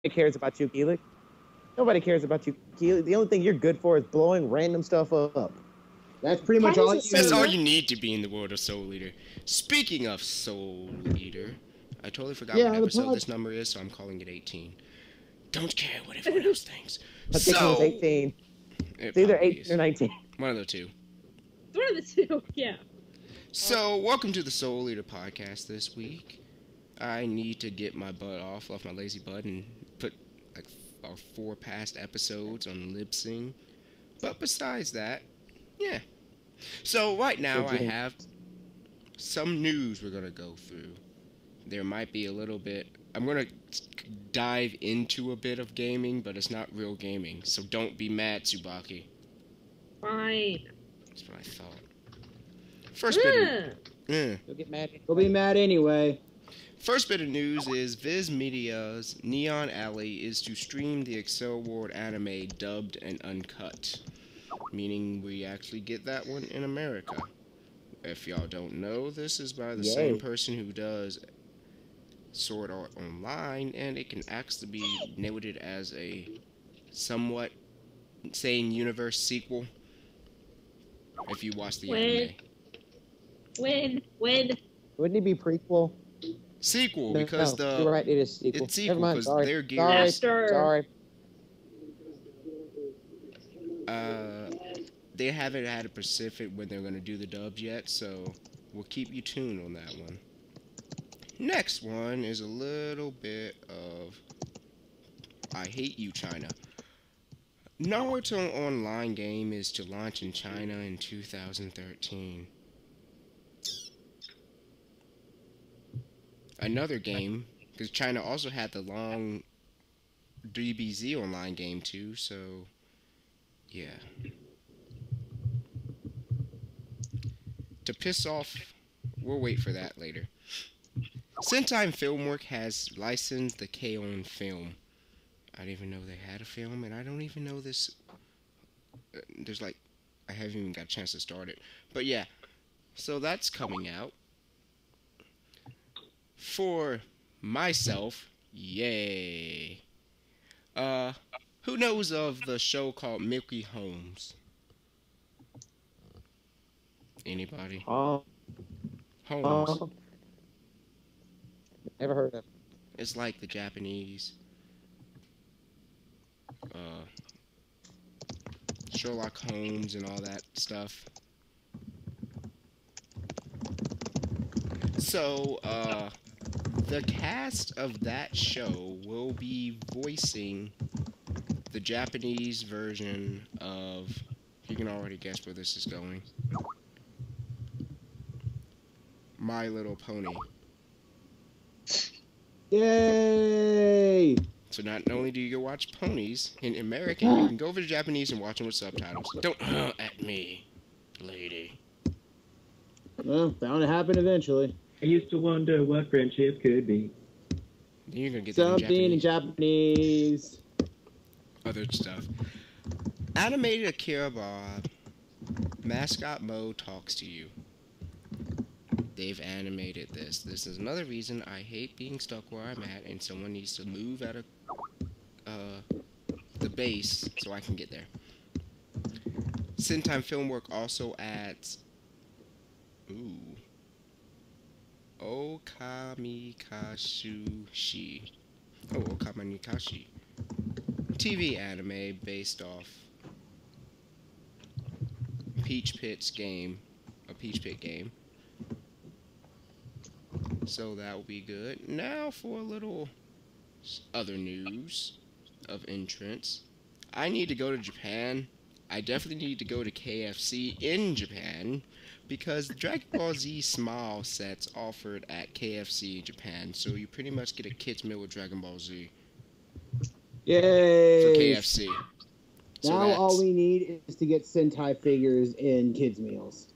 cares about you, Keelik. Nobody cares about you, Keelik. The only thing you're good for is blowing random stuff up. That's pretty much That all is you a That's do. all What? you need to be in the world of Soul Eater. Speaking of Soul Eater, I totally forgot Yeah, what the episode pod- this number is, so I'm calling it 18. Don't care what everyone else thinks. I think it was So, 18. it It's either probably 18 is. or 19. One of the two. One of the two, yeah. So, welcome to the Soul Eater podcast this week. I need to get my butt off my lazy butt, and put like our 4 past episodes on Libsyn. But besides that, yeah. So right now I have some news we're gonna go through. There might be a little bit. I'm gonna dive into a bit of gaming, but it's not real gaming. So don't be mad, Tsubaki. Fine. That's what I thought. First bit of You'll get mad. We'll be mad anyway. First bit of news is Viz Media's Neon Alley is to stream the Excel World anime dubbed and uncut, meaning we actually get that one in America. If y'all don't know, this is by the same person who does Sword Art Online, and it can actually be noted as a somewhat sane universe sequel if you watch the anime. When? Wouldn't it be prequel? Sequel, No, because no, you're right, it is sequel. it's sequel Never mind, because sorry. they're geared. Master. Sorry. They haven't had a specific when they're going to do the dubs yet, so we'll keep you tuned on that one. Next one is a little bit of I hate you, China. Naruto Online game is to launch in China in 2013. Another game, because China also had the long DBZ Online game too, so yeah. To piss off, we'll wait for that later. Sentai Filmwork has licensed the K-On! Film. I didn't even know they had a film, and I don't even know this. There's like, I haven't even got a chance to start it. But yeah, so that's coming out. For myself, yay. Who knows of the show called Milky Homes? Anybody? Homes. Never heard of it. It's like the Japanese Sherlock Holmes and all that stuff. So, the cast of that show will be voicing the Japanese version of, you can already guess where this is going, My Little Pony. Yay! So not only do you go watch ponies in American, you can go over to Japanese and watch them with subtitles. Don't at me, lady. Well, bound to happen eventually. I used to wonder what friendship could be. Then you're gonna get that Something in Japanese. Other stuff. Animated Akira Bob. Mascot Mo talks to you. They've animated this. This is another reason I hate being stuck where I'm at, and someone needs to move out of the base so I can get there. Sentai Filmwork also adds Okamikashi. Oh, Okamikashi. TV anime based off Peach Pit's game, a Peach Pit game. So that will be good. Now for a little other news of entrance. I need to go to Japan. I definitely need to go to KFC in Japan because Dragon Ball Z Smile sets offered at KFC in Japan. So you pretty much get a kid's meal with Dragon Ball Z Yay! for KFC. So Now all we need is to get Sentai figures in kids' meals.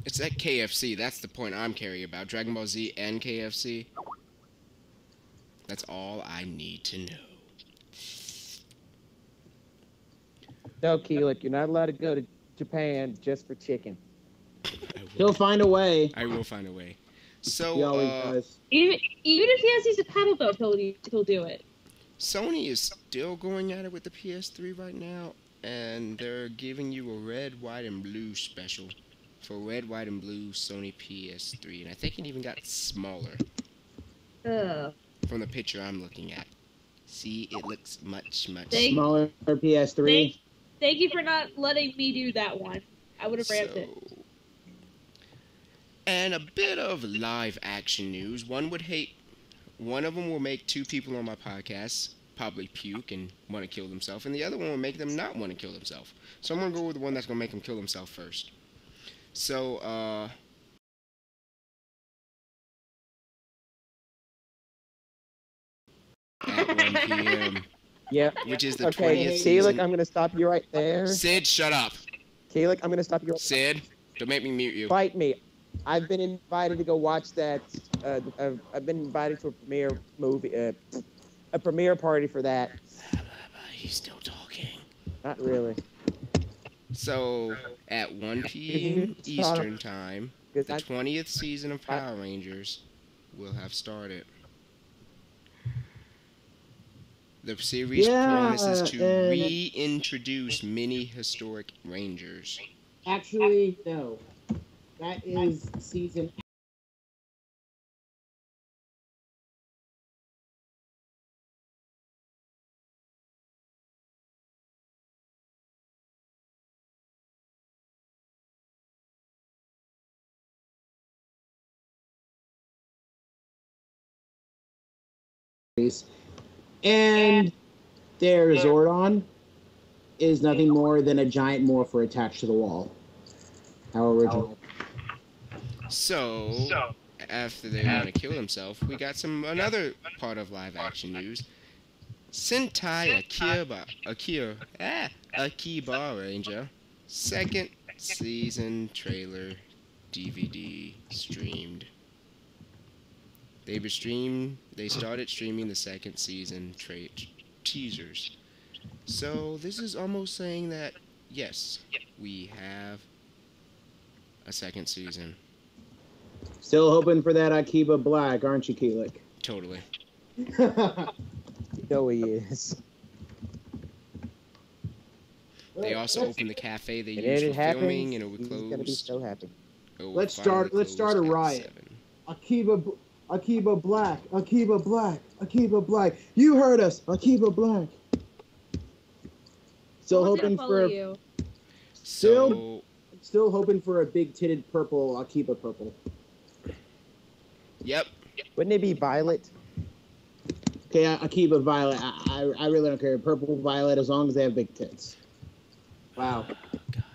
It's at KFC. That's the point I'm caring about. Dragon Ball Z and KFC. That's all I need to know. No, Keelik, you're not allowed to go to Japan just for chicken. He'll find a way. I will find a way. He So, always does. Even if he has to use a paddle boat, he'll do it. Sony is still going at it with the PS3 right now, and they're giving you a red, white, and blue special for red, white, and blue Sony PS3, and I think it even got smaller Ugh. from the picture I'm looking at. See, it looks much Thank- Smaller PS3. Thank you for not letting me do that one. I would have ramped it. And a bit of live action news. One of them will make two people on my podcast probably puke and want to kill themselves, and the other one will make them not want to kill themselves. So I'm going to go with the one that's going to make them kill themselves first. So, at 1 p.m., Yep. which is the Okay, 20th Keelik, season. I'm gonna stop you right there. Sid, shut up. Keelik, I'm gonna stop you. Sid, don't make me mute you. Fight me. I've been invited to go watch that. I've been invited to a premiere movie, a premiere party for that. He's still talking. Not really. So, at 1 p.m. Eastern Time, the 20th season of Power Rangers will have started. The series promises to reintroduce many historic Rangers. Actually, no. That is season. And their Zordon is nothing more than a giant morpher attached to the wall. How original. So, after they want to kill themselves, we got another part of live action news. Sentai Akiba Ranger, second season trailer DVD streamed. They started streaming the second season teasers. So this is almost saying that, yes, we have a second season. Still hoping for that Akiba Black, aren't you, Keelik? Totally. You know he is. They also opened the cafe they And used it for happens, filming, and it would he's close. gonna be so happy. It would Let's finally start a close at riot. 7. Akiba Black, Akiba Black, Akiba Black. You heard us, Akiba Black. Still hoping for you. So, still hoping for a big-titted purple Akiba purple. yep. Wouldn't it be Violet? Okay, Akiba Violet. I really don't care. Purple Violet, as long as they have big tits. Wow.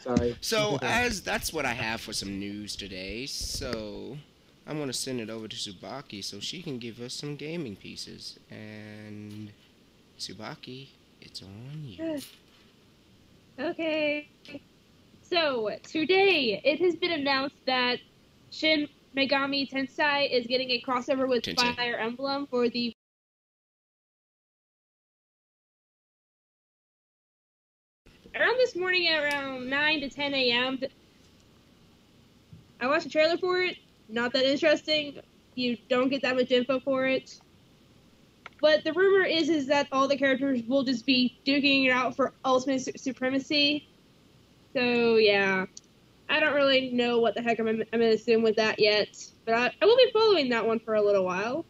Sorry. So, that's what I have for some news today. So, I'm going to send it over to Tsubaki so she can give us some gaming pieces. And, Tsubaki, it's on you. Okay. So, today, it has been announced that Shin Megami Tensei is getting a crossover with Tensei. Fire Emblem for the... Around this morning at around 9 to 10 a.m., I watched a trailer for it. Not that interesting. You don't get that much info for it. But the rumor is that all the characters will just be duking it out for ultimate supremacy. So, yeah. I don't really know what the heck I'm going to assume with that yet. But I will be following that one for a little while.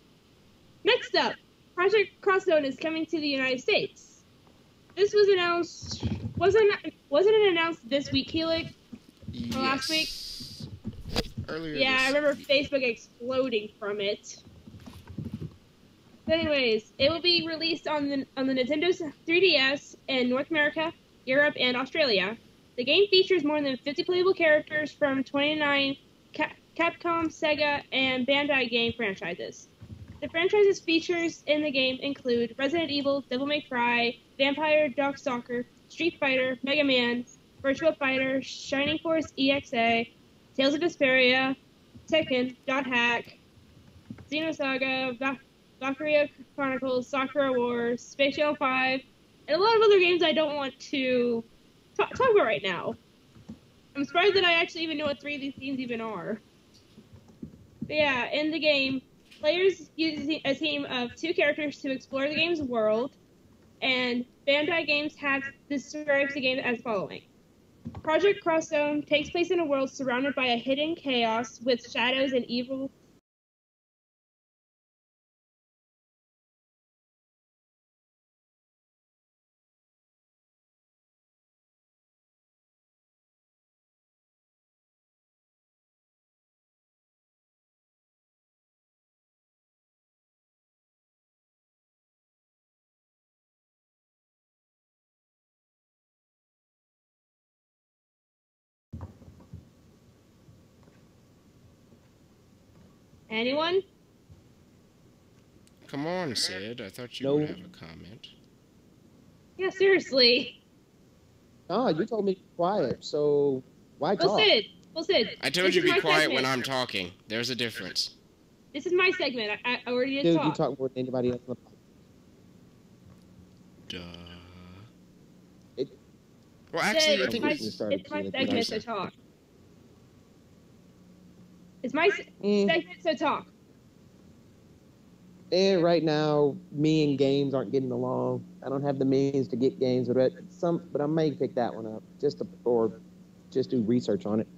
Next up, Project Crosszone is coming to the United States. This was announced... Wasn't it announced this week, Keelik? Or last week? Earlier Yeah, I remember Facebook exploding from it. But anyways, it will be released on the Nintendo 3DS in North America, Europe, and Australia. The game features more than 50 playable characters from 29 Capcom, Sega, and Bandai game franchises. The franchise's features in the game include Resident Evil, Devil May Cry, Vampire Darkstalker, Street Fighter, Mega Man, Virtua Fighter, Shining Force EXA, Tales of Vesperia, Tekken, Dot Hack, Xenosaga, Valkyria Chronicles, Sakura Wars, Space Channel 5, and a lot of other games I don't want to talk about right now. I'm surprised that I actually even know what 3 of these games even are. But yeah, in the game, players use a team of 2 characters to explore the game's world. and Bandai Games has describes the game as following. Project Cross Zone takes place in a world surrounded by a hidden chaos with shadows and evil. Anyone? Come on, Sid. I thought you No. would have a comment. Yeah, seriously. Oh, you told me to be quiet, so why Well, talk? Sid. I told this you to is be my quiet segment. when I'm talking. There's a difference. This is my segment. I already did Dude, talk. you talk more than anybody else on the podcast. Duh. It, Well, actually, I Sid, think my- it's... started it's my to segment, so say. talk. It's my segment, so talk. right now, me and games aren't getting along. I don't have the means to get games, but I may pick that one up or just do research on it.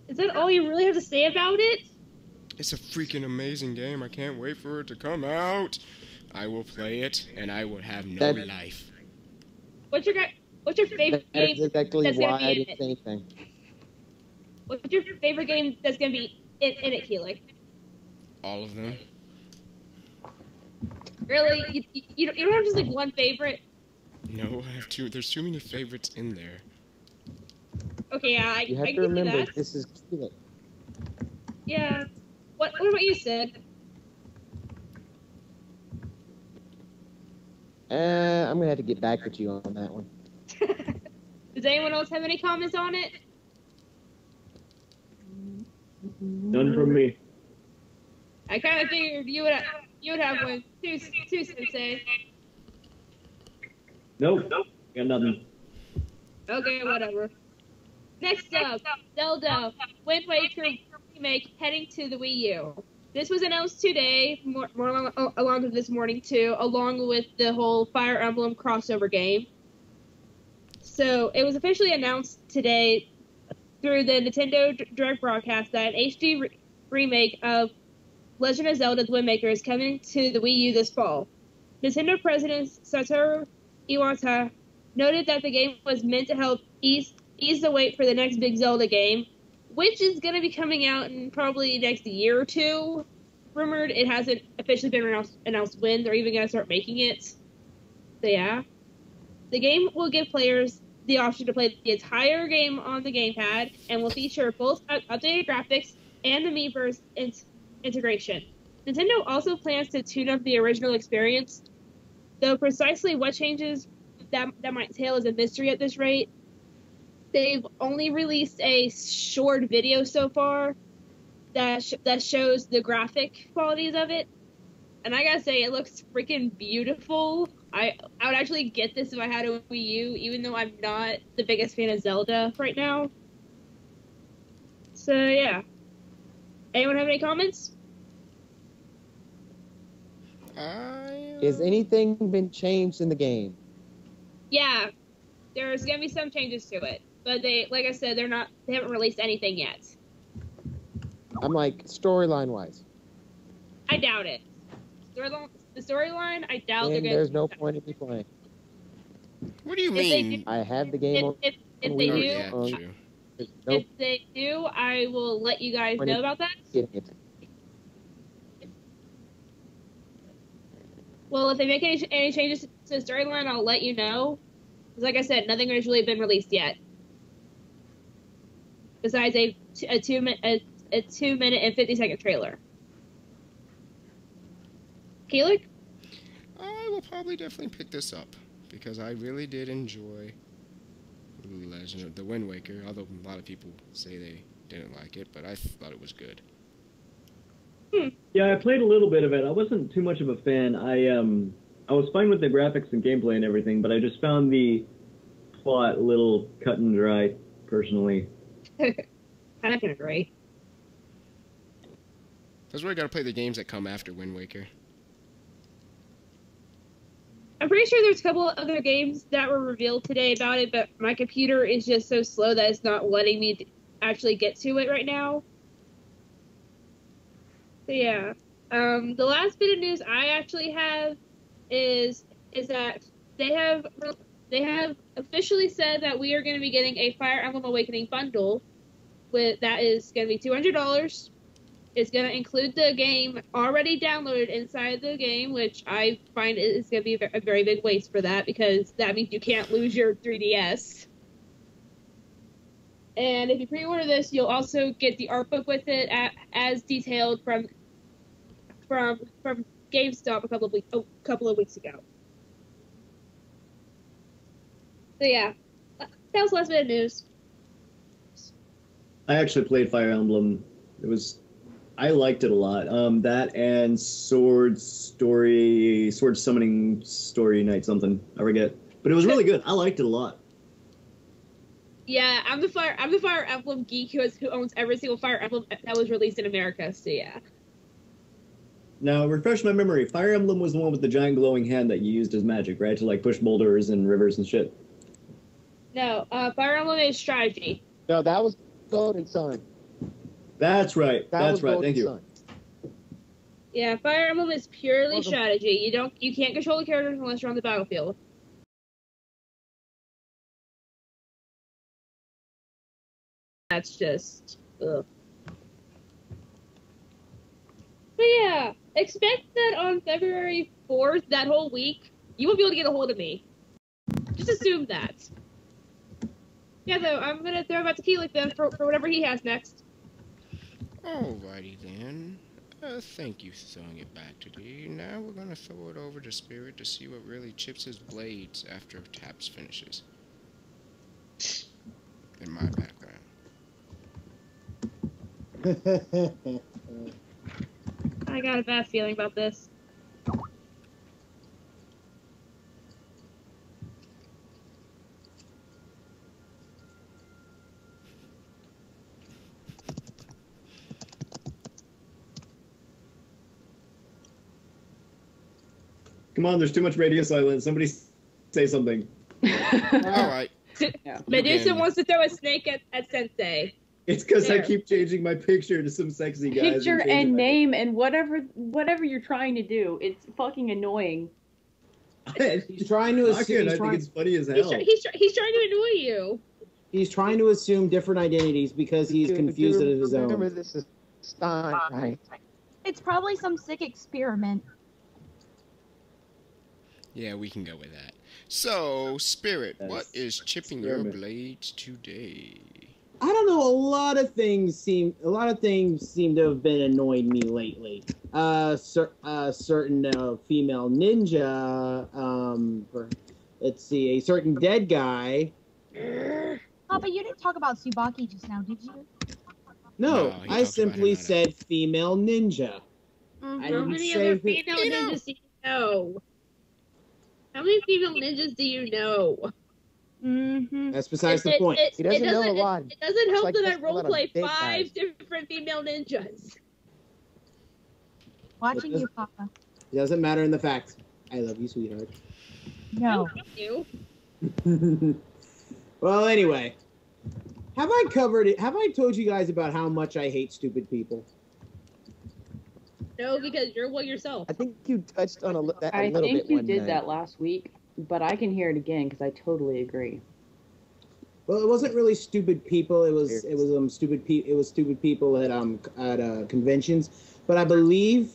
Is that all you really have to say about it? It's a freaking amazing game. I can't wait for it to come out. I will play it, and I will have no life. What's your favorite game? That's exactly that's gonna why be I in didn't it? say anything. What's your favorite game that's gonna be in it, Keelik? All of them. Really? You don't have just like one favorite? No, I have two. There's too many favorites in there. Okay, yeah, I You have can to give remember, you that. this is Keelik. Yeah. What about you, Sid? I'm gonna have to get back with you on that one. Does anyone else have any comments on it? None from me. I kind of figured you would have one too, Sensei. Nope. Got nothing. Okay, whatever. Next up, Zelda Wind Waker remake heading to the Wii U. This was announced today, more along with this morning too, along with the whole Fire Emblem crossover game. So it was officially announced today through the Nintendo Direct broadcast that an HD remake of Legend of Zelda: The Wind Waker is coming to the Wii U this fall. Nintendo President Satoru Iwata noted that the game was meant to help ease the wait for the next big Zelda game, which is going to be coming out in probably next year or two. Rumored, it hasn't officially been announced when they're even going to start making it. So yeah. The game will give players the option to play the entire game on the gamepad and will feature both updated graphics and the Miiverse integration. Nintendo also plans to tune up the original experience, though precisely what changes that might entail is a mystery at this rate. They've only released a short video so far that shows the graphic qualities of it, and I gotta say, it looks freaking beautiful. I would actually get this if I had a Wii U, even though I'm not the biggest fan of Zelda right now. So yeah. Anyone have any comments? Has anything been changed in the game? Yeah, there's gonna be some changes to it, but like I said, they haven't released anything yet. I'm like, storyline wise. I doubt it. The storyline, I doubt they're And gonna. there's no point in me playing. What do you If they mean? I have the game on If they Wii do, U. Yeah, true. There's no if they do, I will let you guys point know in about that. getting it. Well, if they make any changes to the storyline, I'll let you know. Because like I said, nothing has really been released yet. Besides a 2-minute and 50-second trailer. Keelik? I will probably definitely pick this up because I really did enjoy Legend of the Wind Waker, although a lot of people say they didn't like it, but I thought it was good. Yeah, I played a little bit of it. I wasn't too much of a fan. I was fine with the graphics and gameplay and everything, but I just found the plot a little cut and dry, personally. I can agree. That's why I gotta play the games that come after Wind Waker. I'm pretty sure there's a couple of other games that were revealed today about it, but my computer is just so slow that it's not letting me actually get to it right now. So yeah, the last bit of news I actually have is that they have officially said that we are going to be getting a Fire Emblem Awakening bundle that is going to be $200. It's going to include the game already downloaded inside the game, which I find is going to be a very big waste for that, because that means you can't lose your 3DS. And if you pre-order this, you'll also get the art book with it as detailed from GameStop a couple of weeks ago. So yeah, that was the last bit of news. I actually played Fire Emblem. I liked it a lot. That and Sword Summoning Story Night something. I forget. But it was really good. I liked it a lot. Yeah, I'm the Fire Emblem geek who owns every single Fire Emblem that was released in America. So yeah. Now, refresh my memory. Fire Emblem was the one with the giant glowing hand that you used as magic, right? To like push boulders and rivers and shit. No, Fire Emblem is strategy. No, that was Golden Sun. That's right. That's right. Thank you. Sun. Yeah, Fire Emblem is purely strategy. You can't control the characters unless you're on the battlefield. That's just ugh. But yeah, expect that on February 4th, that whole week, you won't be able to get a hold of me. Just assume that. Yeah, though, I'm gonna throw about to Keelik then for whatever he has next. Alrighty then. Thank you for throwing it back today. Now we're gonna throw it over to Spirit to see what really chips his blades after Taps finishes. In my background. I got a bad feeling about this. Come on, there's too much radio silence. Somebody say something. Alright. Yeah. Medusa wants to throw a snake at Sensei. It's because I There. keep changing my picture to some sexy guys. Picture changing and my- name and whatever you're trying to do. It's fucking annoying. He's trying to I assume. think it's funny as He's, hell. trying to annoy you. He's trying to assume different identities because he's confused at his Remember, own. this is Stein, right? It's probably some sick experiment. Yeah, we can go with that. So, Spirit, what That's is chipping your experiment. blades today? I don't know. A lot of things seem to have been annoying me lately. Certain female ninja. Let's see, a certain dead guy. Papa, you didn't talk about Tsubaki just now, did you? No, No, he I talked simply about him, said female ninja. I How didn't many say other who- female ninjas do you know? How many female ninjas do you know? Mm-hmm. That's besides the point. He doesn't know a lot. It doesn't help like that I just a lot of roleplay big 5 guys. different female ninjas. Watching It you, Papa. It doesn't matter in the facts. I love you, sweetheart. No. You. Well, anyway, have I covered it? Have I told you guys about how much I hate stupid people? No, because you're one yourself. I think you touched on that a I little think bit you one did night. that last week, but I can hear it again because I totally agree. Well, it wasn't really stupid people. It was stupid people at conventions. But I believe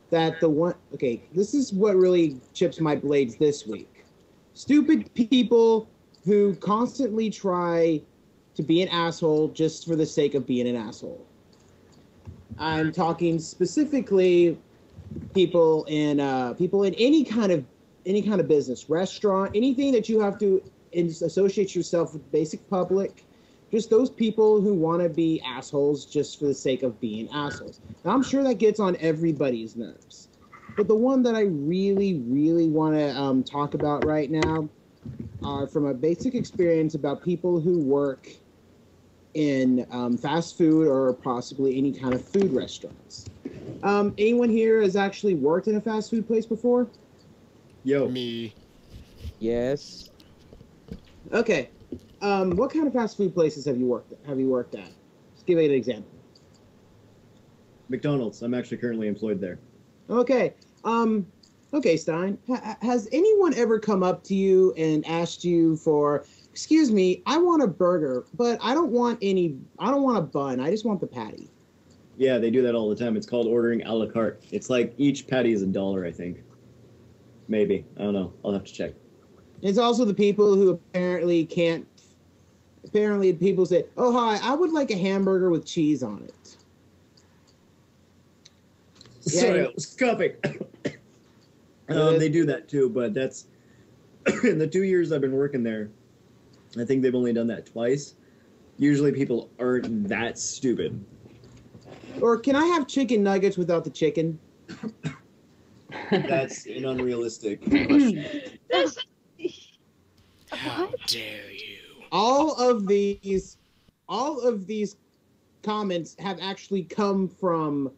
that this is what really chips my blades this week. Stupid people who constantly try to be an asshole just for the sake of being an asshole. I'm talking specifically people in any kind of business, restaurant, anything that you have to associate yourself with basic public. Just those people who want to be assholes just for the sake of being assholes. Now, I'm sure that gets on everybody's nerves. But the one that I really, really want to talk about right now are from a basic experience about people who work in fast food or possibly any kind of food restaurants. Anyone here has actually worked in a fast food place before? Yo, Me. Yes. Okay. What kind of fast food places have you worked at? Just give me an example. McDonald's. I'm actually currently employed there. Okay. Okay, Stein. Has anyone ever come up to you and asked you for, excuse me, I want a burger, but I don't want a bun. I just want the patty. Yeah, they do that all the time. It's called ordering a la carte. It's like each patty is $1, I think. Maybe. I don't know. I'll have to check. It's also the people who apparently can't. Apparently, people say, "Oh, hi, I would like a hamburger with cheese on it." Sorry, I was coughing. They do that too, but that's in the 2 years I've been working there. I think they've only done that twice. Usually, people aren't that stupid. Or can I have chicken nuggets without the chicken? That's an unrealistic question. How dare you? All of these comments have actually come from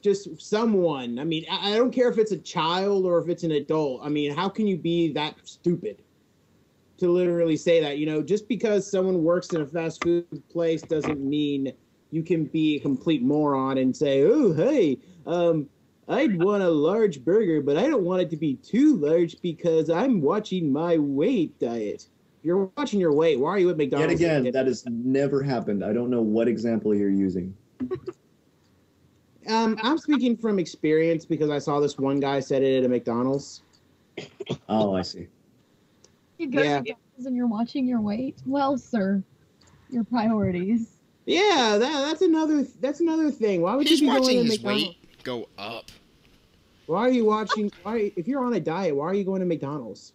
just someone. I mean, I don't care if it's a child or if it's an adult. I mean, how can you be that stupid to literally say that? You know, just because someone works in a fast food place doesn't mean you can be a complete moron and say, "Oh, hey, I'd want a large burger, but I don't want it to be too large because I'm watching my weight diet." If you're watching your weight, why are you at McDonald's? Yet again, that has never happened. I don't know what example you're using. I'm speaking from experience because I saw this one guy said it at a McDonald's. Oh, I see. You go to McDonald's and you're watching your weight. Well, sir, your priorities. Yeah, that's another thing. Why would He's you be watching going to his McDonald's? weight go up. Why are you watching? If you're on a diet, why are you going to McDonald's?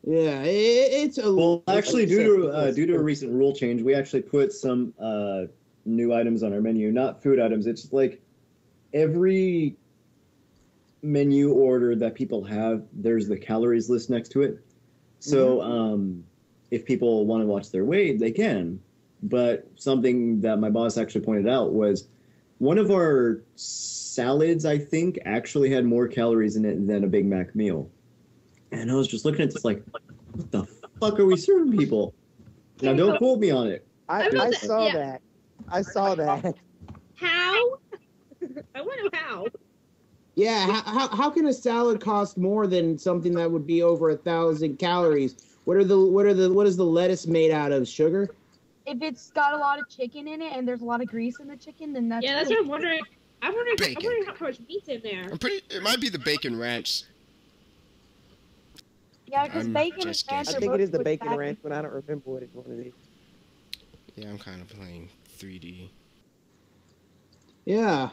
Yeah, it's a. Well, actually, due to a recent rule change, we actually put some new items on our menu. Not food items. It's just like every menu order that people have, there's the calories list next to it. So if people want to watch their weight, they can. But something that my boss actually pointed out was one of our salads, I think, actually had more calories in it than a Big Mac meal. And I was just looking at this like, what the fuck are we serving people? Now, don't quote me on it. I saw that. I saw that. How? I want to know how. Yeah, how can a salad cost more than something that would be over 1,000 calories? What is the lettuce made out of? Sugar? If it's got a lot of chicken in it and there's a lot of grease in the chicken, then that's That's what I'm wondering. I'm wondering how much meat's in there. It might be the bacon ranch. Yeah, because I'm bacon just and ranch guessing. I are think it both is the good bacon fatty. ranch, but I don't remember what it's one of these. Yeah, I'm kind of playing 3D. Yeah,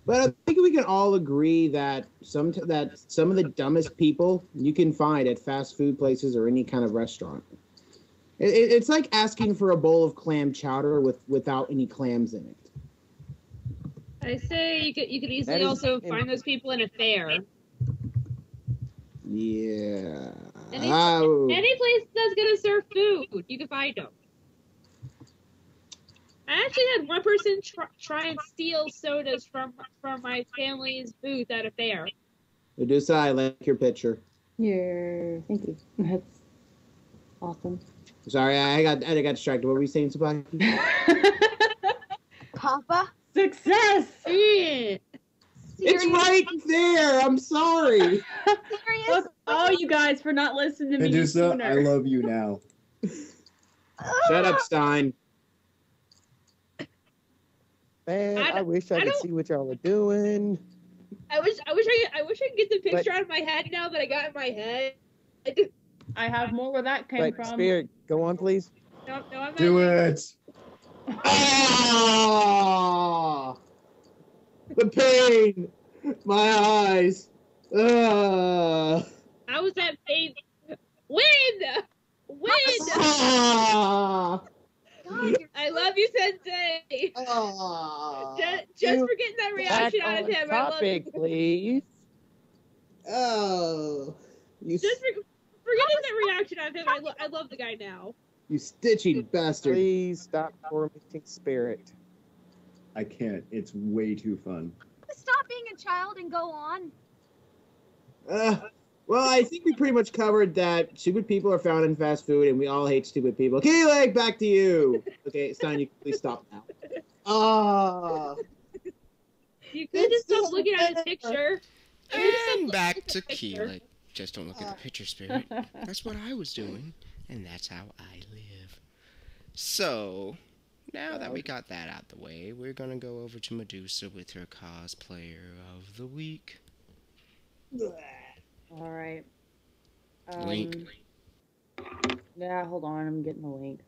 but I think we can all agree that some of the dumbest people you can find at fast food places or any kind of restaurant. It's like asking for a bowl of clam chowder without any clams in it. I say you could easily also find those people in a fair. Yeah. Any place that's gonna serve food, you can find them. I actually had one person try and steal sodas from my family's booth at a fair. Medusa, I like your picture. Yeah, thank you. That's awesome. Sorry, I got distracted. What were you saying, Tsubaki? Papa? Success! Yeah. It's right there. I'm sorry. Serious? Fuck all you guys for not listening to me Medusa, sooner. I love you now. Shut up, Stein. Man, I wish I could see what y'all are doing. I wish I could get the picture out of my head now that I got in my head. I have more where that came But from. Spirit, go on, please. No, I'm not. Do it. Ah! The pain. My eyes. Ah! How was that pain? Win! Ah! God, I love you, Sensei. Ah! Just for getting that reaction out of Back him. on I love you. topic, please. Oh! You, Just for getting that reaction out of him. I love the guy now. you stitching bastard. Please stop tormenting Spirit. I can't. It's way too fun. stop being a child and go on. Well, I think we pretty much covered that stupid people are found in fast food, and we all hate stupid people. Keelik, back to you. Okay, Stein, you can please stop now. Ah. You could just stop looking at his picture. And back to Keelik. Just don't look at the picture, Spirit. That's what I was doing, and that's how I live. So, now that we got that out the way, we're gonna go over to Medusa with her cosplayer of the week. All right. Link. Yeah, hold on. I'm getting the link.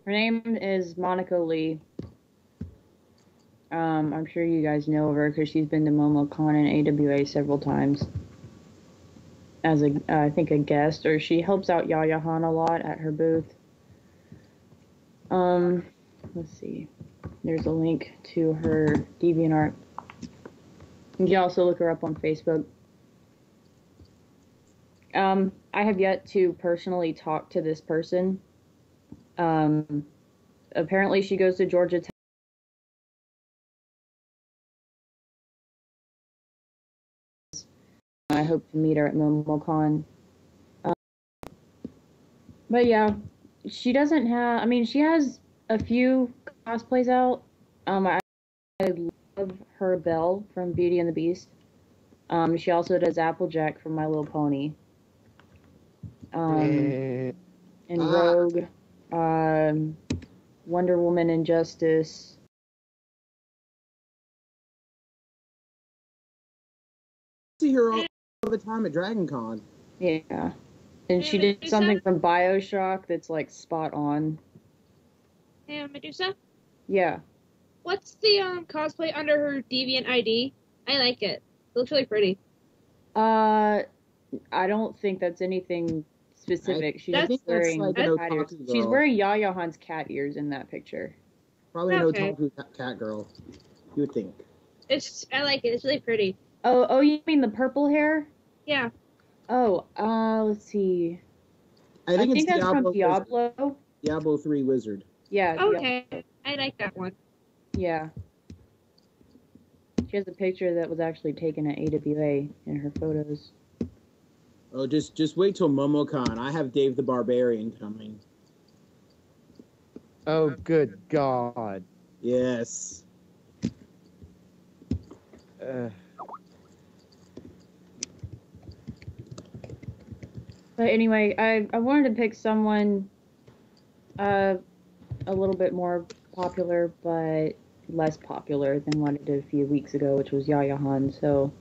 Her name is Monica Lee. I'm sure you guys know of her because she's been to MomoCon and AWA several times as I think a guest, or she helps out Yaya Han a lot at her booth. Let's see. There's a link to her DeviantArt. You can also look her up on Facebook. I have yet to personally talk to this person. Apparently she goes to Georgia Tech. I hope to meet her at MomoCon. But yeah, she doesn't have, I mean, she has a few cosplays out. I love her Belle from Beauty and the Beast. She also does Applejack from My Little Pony. And Rogue, Wonder Woman and Justice. I see her all the time at Dragon Con. Yeah. And she did something from BioShock that's like spot on. Hey, Medusa? Yeah. What's the cosplay under her Deviant ID? I like it. It looks really pretty. I don't think that's anything specific. She's just wearing like cat an ears. otaku She's girl. wearing Yaya Han's cat ears in that picture. Probably an Okay. otaku cat girl. You would think. I like it. It's really pretty. Oh, you mean the purple hair? Yeah. Oh, let's see. I think it's that's Diablo from Diablo. Wizard. Diablo 3 Wizard. Yeah. Okay. I like that one. Yeah. She has a picture that was actually taken at AWA in her photos. Oh, just wait till MomoCon. I have Dave the Barbarian coming. Oh, good God. Yes. But anyway, I wanted to pick someone a little bit more popular, but less popular than what I did a few weeks ago, which was Yaya Han. So,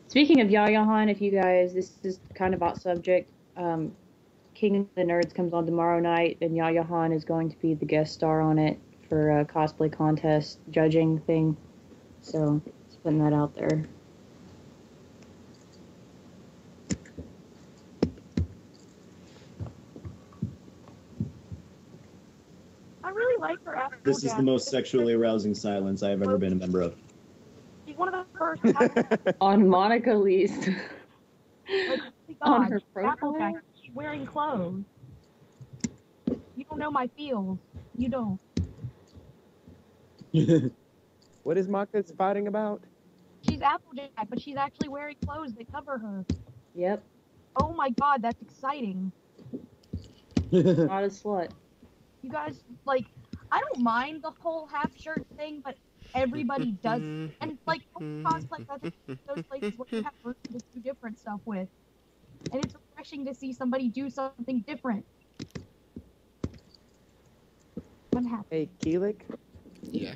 speaking of Yaya Han, if you guys, this is kind of off subject. King of the Nerds comes on tomorrow night, and Yaya Han is going to be the guest star on it for a cosplay contest judging thing. So, just putting that out there. I really like her Applejack. This is the most sexually arousing silence I have ever been a member of. She's one of the first. On Monica Lee's. On her profile? Applejack. She's wearing clothes. You don't know my feels. You don't. What is Maka's fighting about? She's Applejack, but she's actually wearing clothes that cover her. Yep. Oh my god, that's exciting. Not a slut. You guys, like, I don't mind the whole half shirt thing, but everybody does. And, like, cosplay, that's those places where you have room to do different stuff with. And it's refreshing to see somebody do something different. I'm happy. Hey, Keelik, Yeah.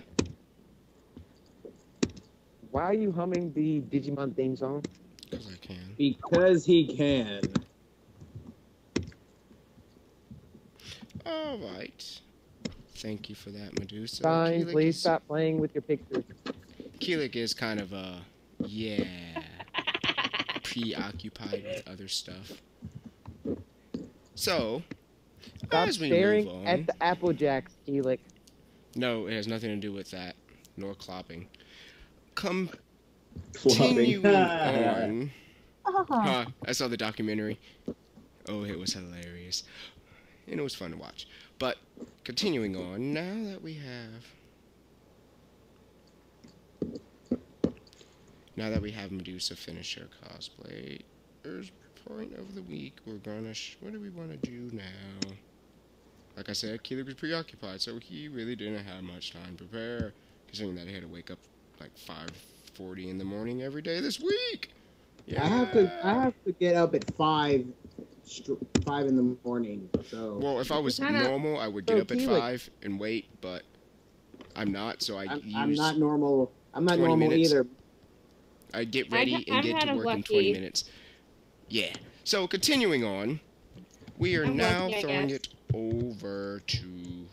why are you humming the Digimon theme song? Because I can. Because he can. Alright. Thank you for that, Medusa. Stein, Keelik please is- stop playing with your pictures. Keelik is kind of preoccupied with other stuff. So, Stop as we staring move on, at the Applejacks, Keelik. no, it has nothing to do with that, nor clopping. Flopping. Continuing on. Uh-huh. Huh, I saw the documentary. Oh, it was hilarious. And it was fun to watch. But, continuing on, now that we have Now that we have Medusa finish her cosplay, there's point of the week. We're gonna. What do we want to do now? Like I said, Keely was preoccupied, so he really didn't have much time to prepare. Considering that he had to wake up like 5:40 in the morning every day this week. Yeah. I have to get up at 5 in the morning. So. Well, if I was normal, I would get up at 5 and wait, but I'm not, so I'm not normal. I'm not normal minutes. either. I'd get ready and get to work in 20 minutes. Yeah. So, continuing on, we are now throwing it over to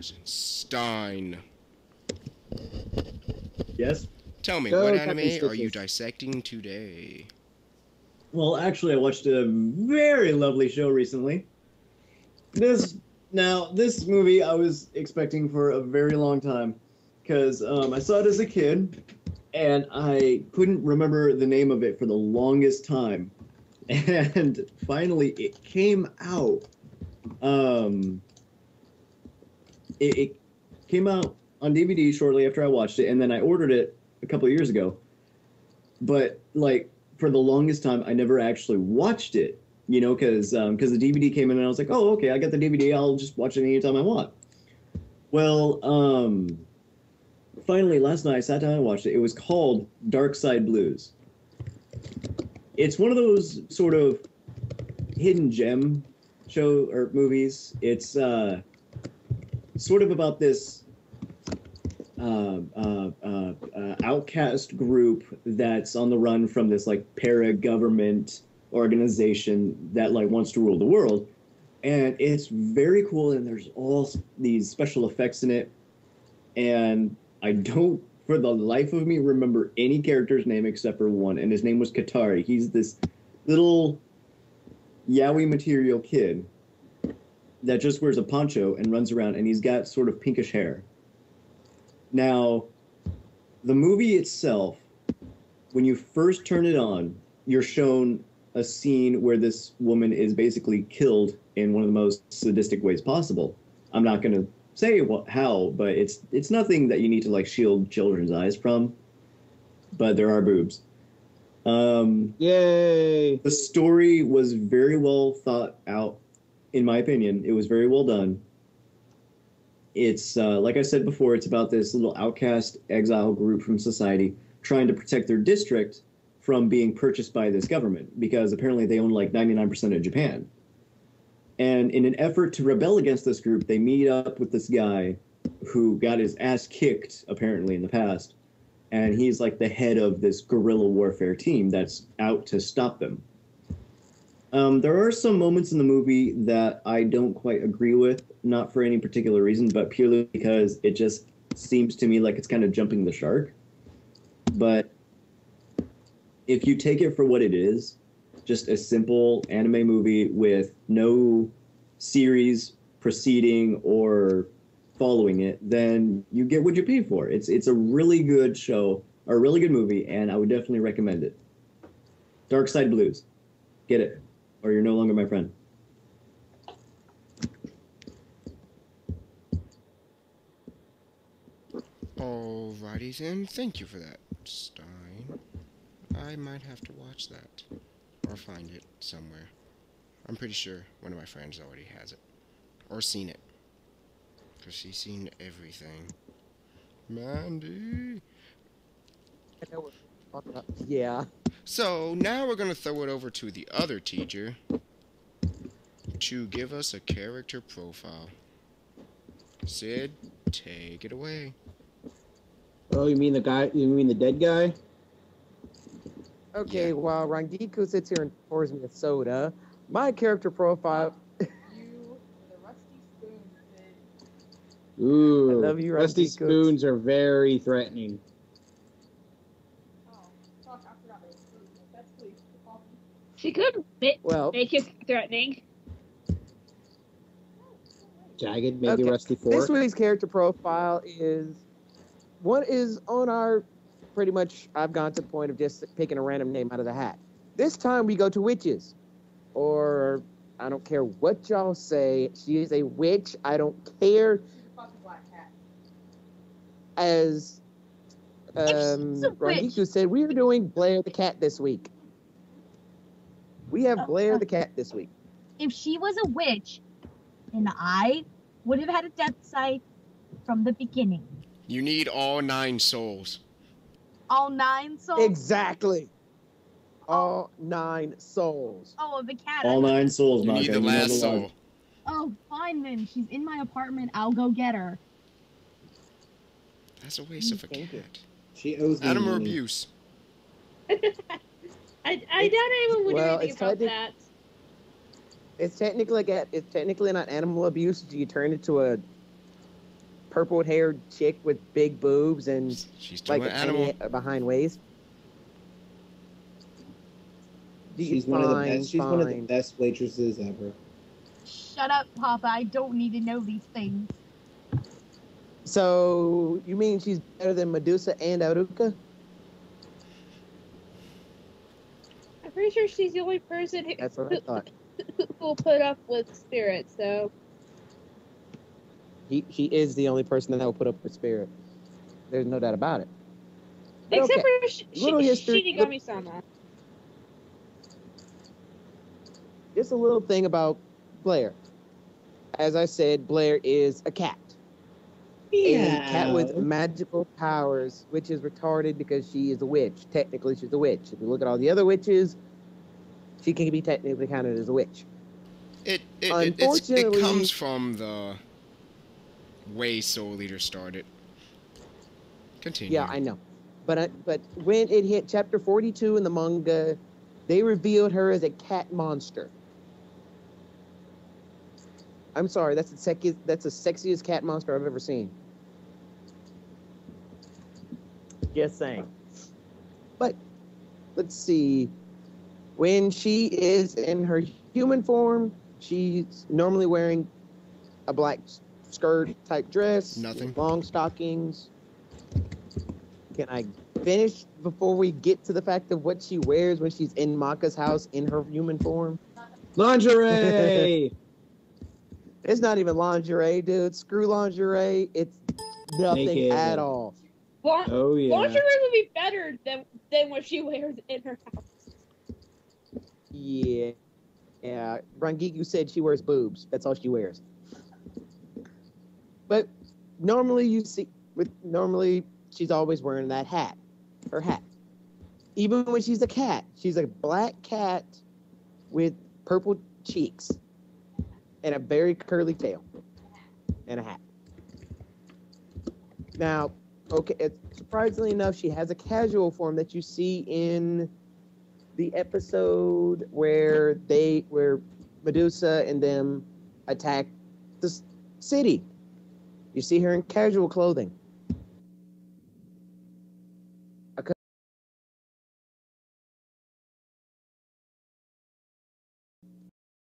Stein. Yes? Tell me, what anime are you dissecting today? Well, actually, I watched a very lovely show recently. This movie I was expecting for a very long time, because I saw it as a kid, and I couldn't remember the name of it for the longest time. And finally, it came out. It came out on DVD shortly after I watched it, and then I ordered it a couple of years ago. But, like, for the longest time, I never actually watched it, you know, because the DVD came in, and I was like, oh, okay, I got the DVD, I'll just watch it anytime I want. Well, finally, last night, I sat down and watched it. It was called Dark Side Blues. It's one of those sort of hidden gem show or movies. It's sort of about this outcast group that's on the run from this like para-government organization that like wants to rule the world, and it's very cool, and there's all these special effects in it, and I don't for the life of me remember any character's name except for one, and his name was Katari. He's this little yaoi material kid that just wears a poncho and runs around, and he's got sort of pinkish hair. Now, the movie itself, when you first turn it on, you're shown a scene where this woman is basically killed in one of the most sadistic ways possible. I'm not going to say how, but it's nothing that you need to like shield children's eyes from. But there are boobs. Yay! The story was very well thought out, in my opinion. It was very well done. It's, like I said before, it's about this little outcast exile group from society trying to protect their district from being purchased by this government, because apparently they own like 99% of Japan. And in an effort to rebel against this group, they meet up with this guy who got his ass kicked, apparently, in the past. And he's like the head of this guerrilla warfare team that's out to stop them. There are some moments in the movie that I don't quite agree with, not for any particular reason, but purely because it just seems to me like it's kind of jumping the shark. But if you take it for what it is, just a simple anime movie with no series preceding or following it, then you get what you pay for. It's a really good show, or a really good movie, and I would definitely recommend it. Dark Side Blues. Get it, or you're no longer my friend. Alrighty then, thank you for that, Stein. I might have to watch that, or find it somewhere. I'm pretty sure one of my friends already has it, or seen it, because she's seen everything. Mandy! Yeah. So, now we're going to throw it over to the other teacher to give us a character profile. Sid, take it away. Oh, you mean the guy? You mean the dead guy? Okay, Yeah. while Rangiku sits here and pours me a soda, my character profile. Ooh, I love you, rusty Rangiku. spoons are very threatening. She could Well, make it threatening. Jagged, maybe Okay, rusty fork. this week's character profile is on our. Pretty much, I've gone to the point of just picking a random name out of the hat. This time we go to witches, or I don't care what y'all say. She is a witch. I don't care. As she's a witch. Rangiku said we are doing Blair the cat this week. We have Blair the cat this week. If she was a witch, then I would have had a death sight from the beginning. You need all 9 souls. All 9 souls? Exactly. All 9 souls. Oh, the cat. All 9 souls, You Maka. need the know last law. soul. Oh, fine then. She's in my apartment. I'll go get her. That's a waste of a Thank you. cat. She owes me Animal money. abuse. I doubt anyone would Well, do anything it's about kinda- that. It's technically not animal abuse. You turn into a purple-haired chick with big boobs and She's like doing a animal. tiny behind waist. She's one of the best. She's one of the best waitresses ever. Shut up, Papa. I don't need to know these things. So you mean she's better than Medusa and Aruka? I'm pretty sure she's the only person That's what I thought. who will put up with spirits, so. She is the only person that will put up with spirit. There's no doubt about it. But Except okay. for Little history- Shinigami-sama. Just a little thing about Blair. As I said, Blair is a cat. A cat with magical powers, which is retarded because she is a witch. Technically, she's a witch. If you look at all the other witches, she can be technically counted as a witch. It Unfortunately- comes from the way Soul Eater started. Continue. Yeah, I know. But when it hit chapter 42 in the manga, they revealed her as a cat monster. I'm sorry, that's the sexiest cat monster I've ever seen. Just saying. But let's see. When she is in her human form, she's normally wearing a black skirt type dress, Nothing. long stockings. Can I finish before we get to the fact of what she wears when she's in Maka's house in her human form? Lingerie. It's not even lingerie, dude. Screw lingerie. It's nothing Naked. at all. Oh yeah. Lingerie would be better than what she wears in her house. Yeah. Yeah. Rangiku said she wears boobs. That's all she wears. But normally she's always wearing that hat. Her hat. Even when she's a cat. She's a black cat with purple cheeks. And a very curly tail. And a hat. Now, okay, surprisingly enough, she has a casual form that you see in the episode where Medusa and them attack the city. You see her in casual clothing.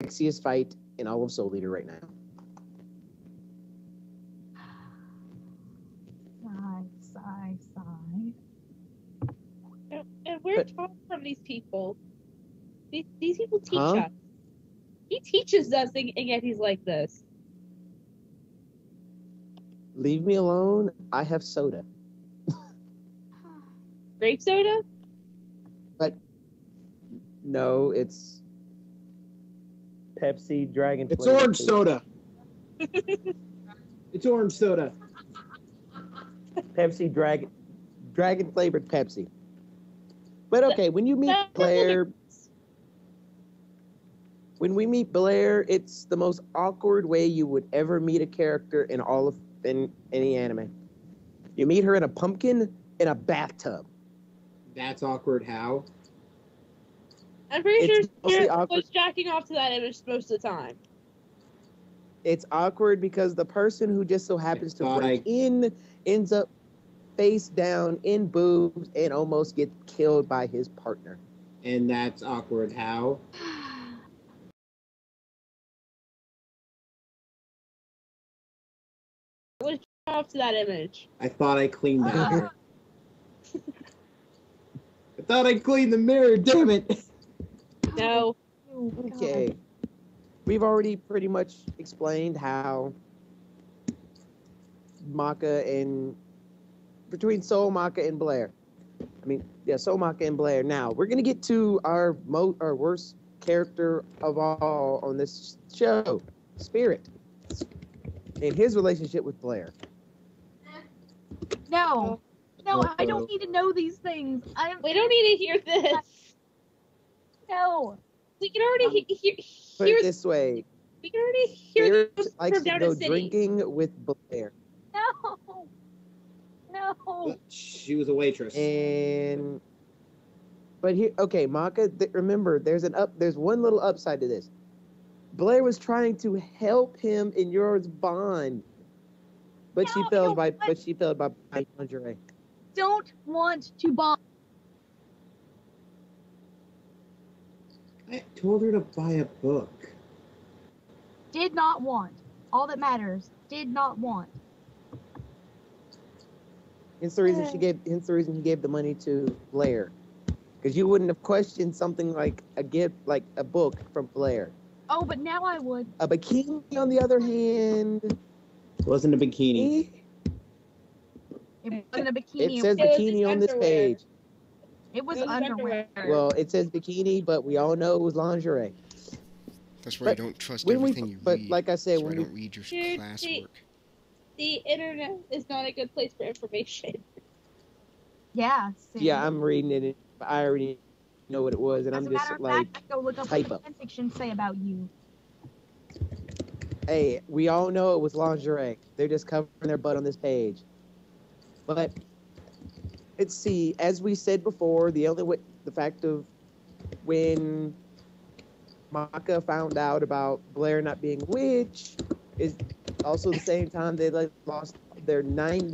Sexiest fight in all of Soul Eater right now. Sigh. And we're taught from these people. These people teach Huh? us. He teaches us, and yet he's like this. Leave me alone. I have soda. Grape soda? No, it's Pepsi Dragon. It's flavored orange food. soda. It's orange soda. Pepsi Dragon flavored Pepsi. But okay, when you meet That's Blair, when we meet Blair, it's the most awkward way you would ever meet a character in any anime. You meet her in a pumpkin in a bathtub. That's awkward. How? I'm pretty It's sure mostly Spirit awkward. was jacking off to that image most of the time. It's awkward because the person who just so happens to thought break in ends up face down in boobs and almost gets killed by his partner. And that's awkward. How? Was off to that image. I thought I cleaned that mirror. I thought I cleaned the mirror. Damn it! No. Oh, God. Okay. We've already pretty much explained how Maka and between Soul, Maka, and Blair. Soul, Maka, and Blair. Now we're gonna get to our worst character of all on this show, Spirit, and his relationship with Blair. No, I don't need to know these things. We don't need to hear this. No. We can already Put it this way. We can already hear Spirit this likes from to down go to city. drinking with Blair. No. She was a waitress. But here, okay, Maka. Remember, there's one little upside to this. Blair was trying to help him in your bond, but she failed by buying lingerie. Don't want to bond. I told her to buy a book. Did not want. All that matters. Did not want. Hence the reason he gave the money to Blair, because you wouldn't have questioned something like a gift, like a book from Blair. Oh, but now I would. A bikini, on the other hand, It wasn't a bikini. It wasn't a bikini. It says bikini on this page. It was underwear. Well, it says bikini, but we all know it was lingerie. That's why I don't trust everything you read. But like I said, I don't read your classwork. The internet is not a good place for information. Yeah. Same. Yeah, I'm reading it. I already know what it was, and As I'm a just matter of like, fact, I go look up typo. what the fanfiction say about you. Hey, we all know it was lingerie. They're just covering their butt on this page. But let's see. As we said before, the fact of when Maka found out about Blair not being a witch is also the same time they lost 99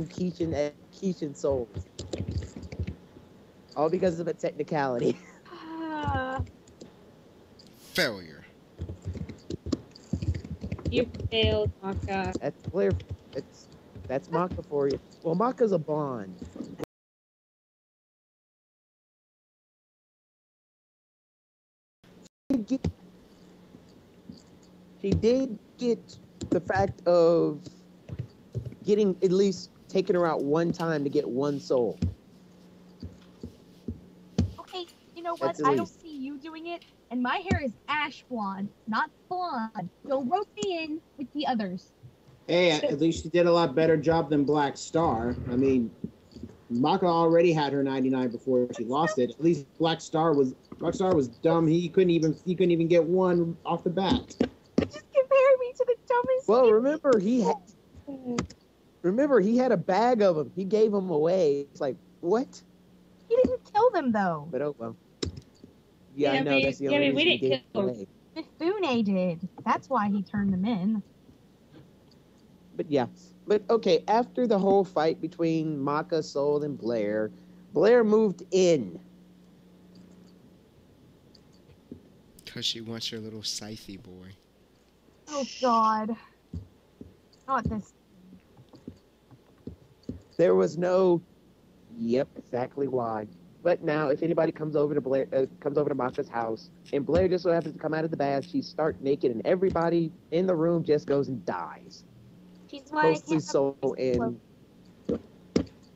Keishan souls. All because of a technicality. Failure. You failed, Maka. That's Blair. That's Maka for you. Well, Maka's a blonde. She did get the fact of getting at least taking her out one time to get one soul. Okay, you know what? That's at I don't least. see you doing it, and my hair is ash blonde, not blonde. Don't rope me in with the others. Hey, at least she did a lot better job than Black Star. I mean, Maka already had her 99 before she lost it. At least Black Star was dumb. He couldn't even get one off the bat. Just compare me to the dumbest. Well, remember he had a bag of them. He gave them away. It's like, what? He didn't kill them though. But oh well. Yeah, I know. That's the only we reason he didn't gave kill them them. away. Mifune did. That's why he turned them in. But yeah. But okay, after the whole fight between Maka, Soul, and Blair moved in. Because she wants your little scythe boy. Oh God. Not this. There was no, yep, exactly why. But now, if anybody comes over to Maka's house, and Blair just so happens to come out of the bath, she starts naked, and everybody in the room just goes and dies. She's why I Mostly can't Soul and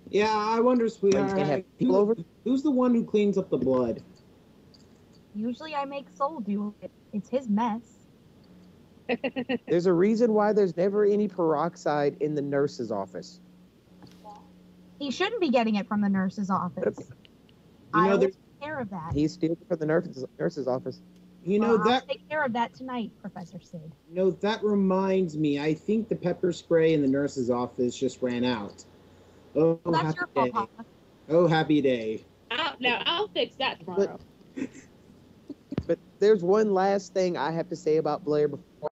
Yeah, I wonder, sweetheart, Are you gonna have people over? Who's the one who cleans up the blood? Usually I make Soul do it. It's his mess. There's a reason why there's never any peroxide in the nurse's office. He shouldn't be getting it from the nurse's office. You know, I'll there's- take care of that. He's stealing from the nurse's office. You know I'll that. take care of that tonight, Professor Sid. No, that reminds me. I think the pepper spray in the nurse's office just ran out. Oh, Well, that's happy your day. fault, Papa. Oh, happy day. I'll fix that tomorrow. But there's one last thing I have to say about Blair before.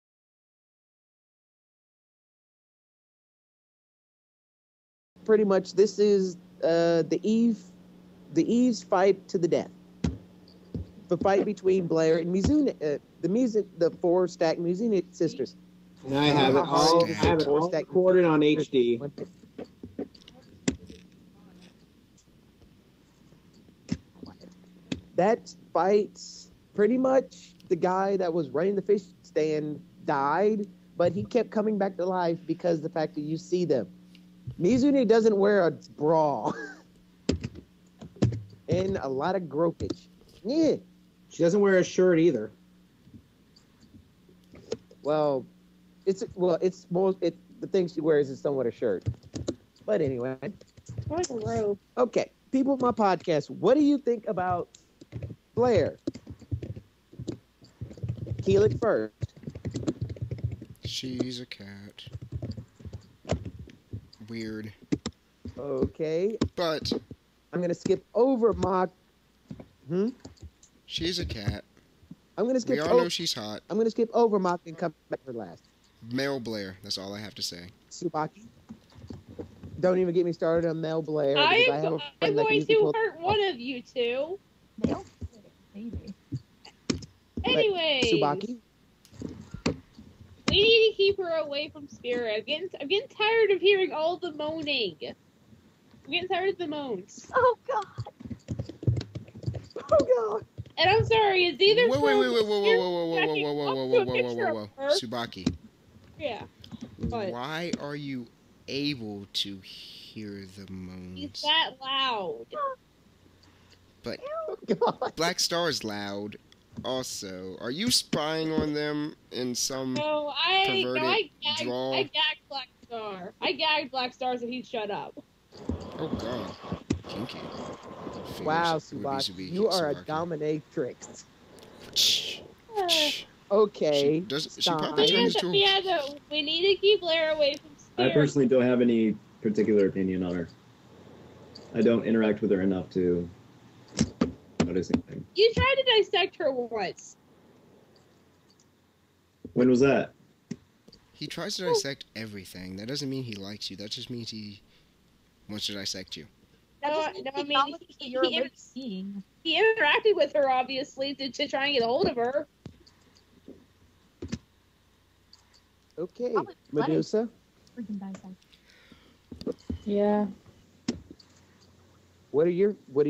Pretty much, this is the Eve's fight to the death. The fight between Blair and Mizune, the four stacked Mizune sisters. And I have it all. I have it all recorded on HD. That fight, pretty much, the guy that was running the fish stand died, but he kept coming back to life because the fact that you see them. Mizune doesn't wear a bra. And a lot of gropage. Yeah. She doesn't wear a shirt either. Well, the thing she wears is somewhat a shirt. But anyway. Like a robe. Okay, people of my podcast, what do you think about Blair? Keelik first. She's a cat. Weird. Okay, But I'm gonna skip over Mock. she's a cat. I'm gonna skip. We all know she's hot. I'm gonna skip over Mock and come back for last. Male Blair. That's all I have to say. Subaki. Don't even get me started on Mel Blair. I'm because have a friend that going usually to pulls- hurt one of you two. Male? Maybe. Anyways, Subaki. we need to keep her away from Spirit. I'm getting tired of hearing all the moaning. I'm getting tired of the moans. Oh god. Oh God. And I'm sorry, it's either Wait, from wait, wait, wait, whoa, Spirit whoa, whoa, whoa, whoa, jacking whoa, whoa, up whoa, to whoa, a whoa, picture whoa, of whoa, her. Subaki. Yeah. But Why are you able to hear the moans? he's that loud. But Oh God. Black Star's loud. Also, are you spying on them in some? No, I Perverted gagged, draw. I gagged Black Star. I gagged Black Star so he'd shut up. Oh God, kinky. Wow, Fingers would Subaki, be you are a Subaki. dominatrix. Shh. Shh. Okay. She probably Stein. turns to a- Yeah, we need to keep Blair away from I Spirit. personally don't have any particular opinion on her. I don't interact with her enough to notice anything. You tried to dissect her once. When was that? He tries to dissect everything. That doesn't mean he likes you. That just means he wants to dissect you. That No, just means no, he I mean, acknowledges that you're a he- living being. He interacted with her, obviously, to try and get a hold of her. Okay. Probably plenty. Medusa. Freaking dissect. Yeah. What are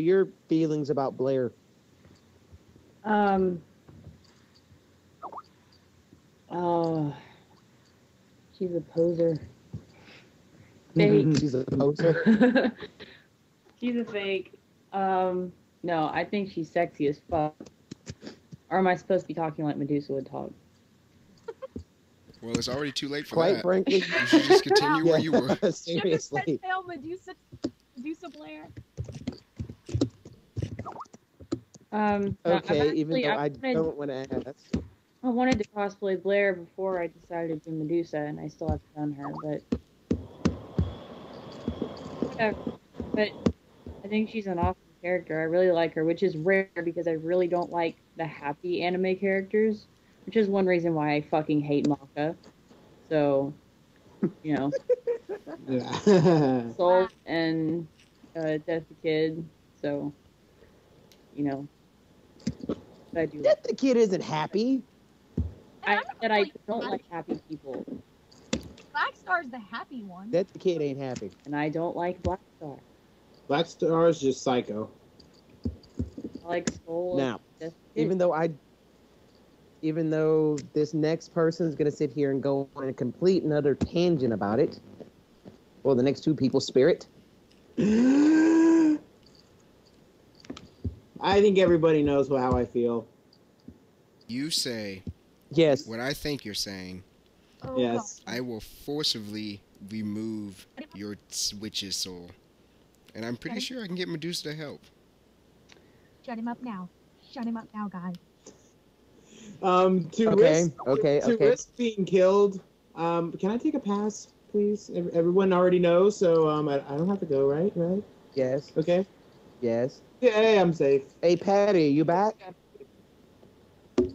your feelings about Blair? Oh, she's a poser. Fake. She's a poser. She's a fake. No, I think she's sexy as fuck. Or am I supposed to be talking like Medusa would talk? Well, it's already too late for Quite that. frankly. You should just continue where you were. Seriously. Tell Medusa Blair. No, Okay, even though I wanted, don't want to ask. I wanted to cosplay Blair before I decided to do Medusa, and I still haven't done her, but whatever. But I think she's an awesome character. I really like her, which is rare because I really don't like the happy anime characters, which is one reason why I fucking hate Maka. So, you know, Yeah. Soul and Death the Kid. So, you know, I do. That the kid isn't happy. I don't like happy people, Black Star's the happy one. That the kid ain't happy. and I don't like Black Star. Black Star is just psycho. I like Soul. Now, Death the Kid. even though this next person's gonna sit here and go on a complete another tangent about it, well, the next two people, Spirit. I think everybody knows how I feel. You say Yes. what I think you're saying. Oh, Yes. I will forcibly remove your witch's soul. And I'm pretty sure I can get Medusa to help. Shut him up now. Shut him up now, guys. To Okay, okay. risk being killed. Can I take a pass, please? Everyone already knows, so I don't have to go, right? Right? Yes. Okay. Yes. Yeah, hey, I'm safe. Hey, Patty, you back? Thank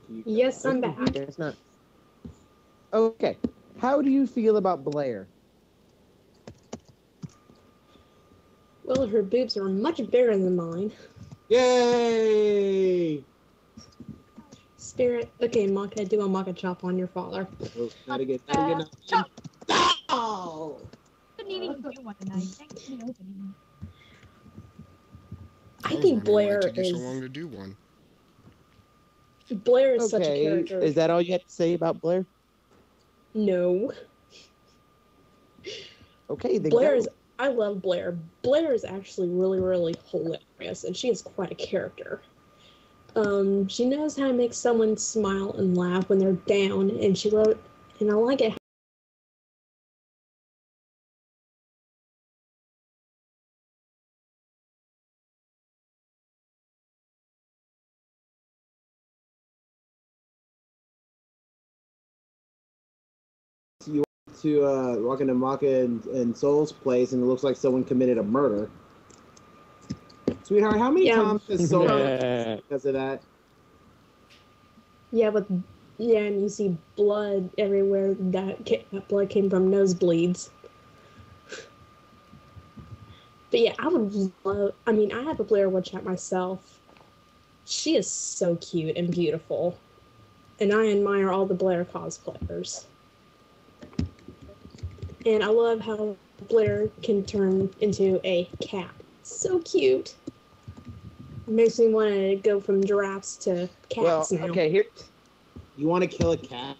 you. Yes, I'm back. It's not. Okay. How do you feel about Blair? Well, her boobs are much bigger than mine. Yay! Spirit. Okay, Maka, do a Maka chop on your father. Oh, not again. Not again. Oh! Couldn't even do one tonight. Thanks for the opening. I was think wondering why Blair it took you so is long to do one. Blair is such a Okay. character. Is that all you have to say about Blair? No. Okay, then Blair go. is. I love Blair. Blair is actually really, really hilarious, and she is quite a character. She knows how to make someone smile and laugh when they're down, and and I like it. You walk into Maka and Soul's place, and it looks like someone committed a murder. Sweetheart, how many times has Soul because of that? Yeah, but and you see blood everywhere. That blood came from nosebleeds. But yeah, I would love. I mean, I have a Blair Witch Hat myself. She is so cute and beautiful, and I admire all the Blair cosplayers. And I love how Blair can turn into a cat. So cute. It makes me want to go from giraffes to cats now. Okay, here. You want to kill a cat?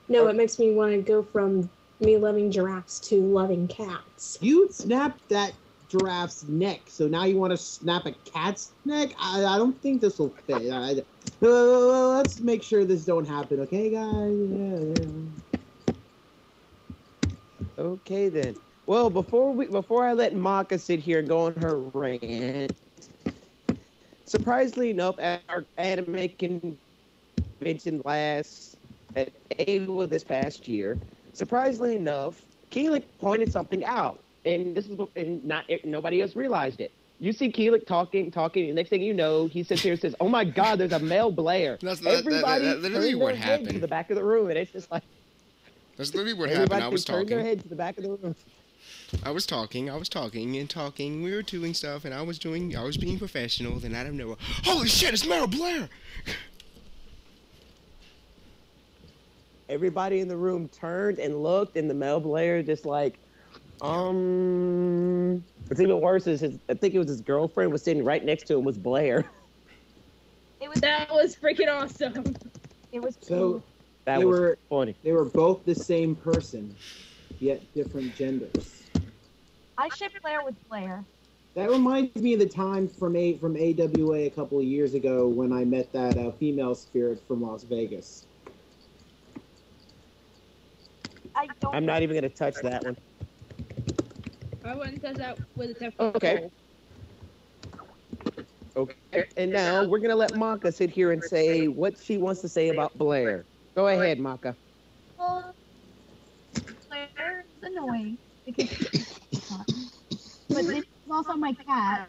No, it makes me want to go from me loving giraffes to loving cats. You snapped that giraffe's neck, so now you want to snap a cat's neck? I don't think this will fit. Let's make sure this don't happen, okay, guys? Yeah. Okay then. Well, before I let Maka sit here and go on her rant, surprisingly enough, at our anime convention at AWA this past year, surprisingly enough, Keelik pointed something out, and nobody else realized it. You see Keelik talking, and next thing you know, he sits here and says, "Oh my God, there's a male Blair." Everybody literally what happened to the back of the room, and it's just like. That's literally what happened. I was talking. Their head to the back of the room. I was talking. We were doing stuff, and I was being professional. Then out of nowhere, holy shit! It's Meryl Blair. Everybody in the room turned and looked, and the Mel Blair just like, What's even worse is I think it was his girlfriend was sitting right next to him was Blair. That was freaking awesome. It was So that was funny. They were both the same person, yet different genders. I ship Blair with Blair. That reminds me of the time from AWA a couple of years ago when I met that female spirit from Las Vegas. I'm not even going to touch that one. I wouldn't touch that with a 10 Okay. Okay. And now we're going to let Maka sit here and say what she wants to say about Blair. Go ahead, Maka. Well, Blair is annoying because she's fun. But then she's also my cat,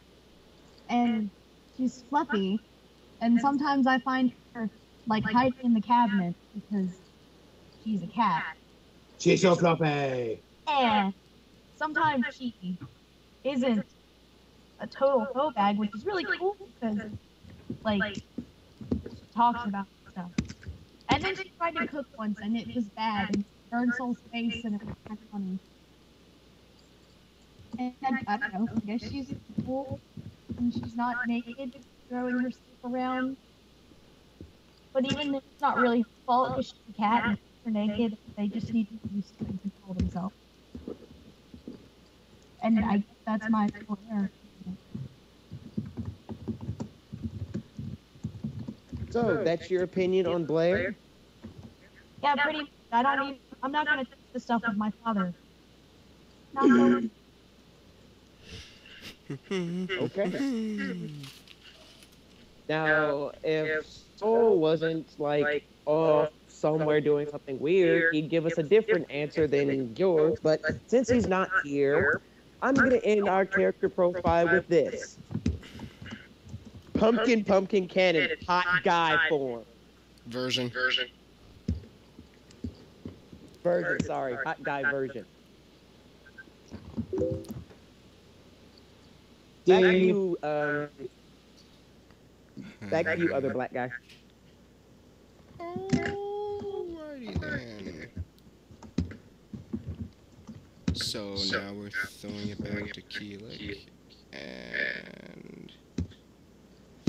and she's fluffy, and sometimes I find her like hiding in the cabinet because she's a cat. She's so fluffy. And sometimes she isn't a total hoe bag, which is really cool because like she talks about stuff. And then she tried to cook once, and it was bad, and burned Soul's face, and it was kind of funny. And I don't know, I guess she's cool, and she's not naked, throwing her stuff around. But even if it's not really her fault, because she's a cat and they're naked, they just need to be used to and control themselves. And I guess that's my point there. So, that's your opinion on Blair? Yeah, pretty much. I'm not gonna touch the stuff with my father. Not going. Okay. Now, if Soul wasn't like off somewhere doing something weird, he'd give us a different answer than yours. But since he's not here, I'm gonna end our character profile with this: pumpkin cannon, hot guy form. Version. Sorry, hot guy version. Back to you, other black guy. Alrighty then. So now we're throwing it back to Keelik, and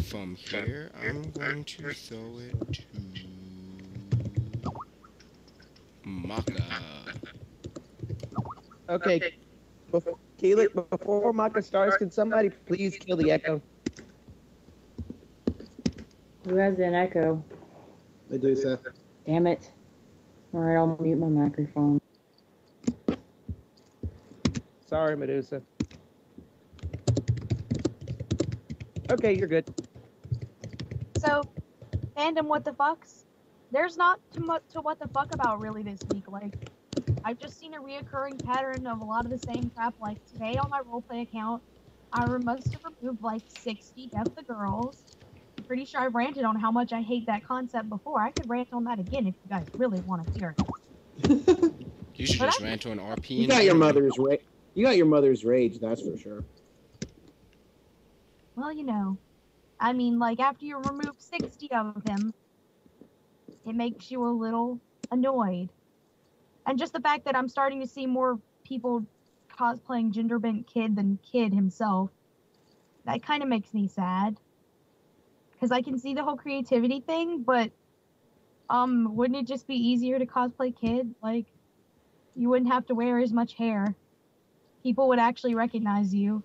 from here I'm going to throw it to Maka. Okay. Keelik, before Maka starts, can somebody please kill the echo? Who has an echo? Medusa. Damn it. Alright, I'll mute my microphone. Sorry, Medusa. Okay, you're good. So, fandom what the fucks? There's not too much to what the fuck about really this week. Like, I've just seen a reoccurring pattern of a lot of the same crap. Like, today on my roleplay account, I must have removed like 60 Death the Girls. I'm pretty sure I've ranted on how much I hate that concept before. I could rant on that again if you guys really want to hear it. You should just rant on RP. You got your mother's rage. You got your mother's rage, that's for sure. Well, you know, I mean, like, after you remove 60 of them, it makes you a little annoyed. And just the fact that I'm starting to see more people cosplaying gender-bent Kid than Kid himself, that kind of makes me sad. Because I can see the whole creativity thing, but, wouldn't it just be easier to cosplay Kid? Like, you wouldn't have to wear as much hair. People would actually recognize you.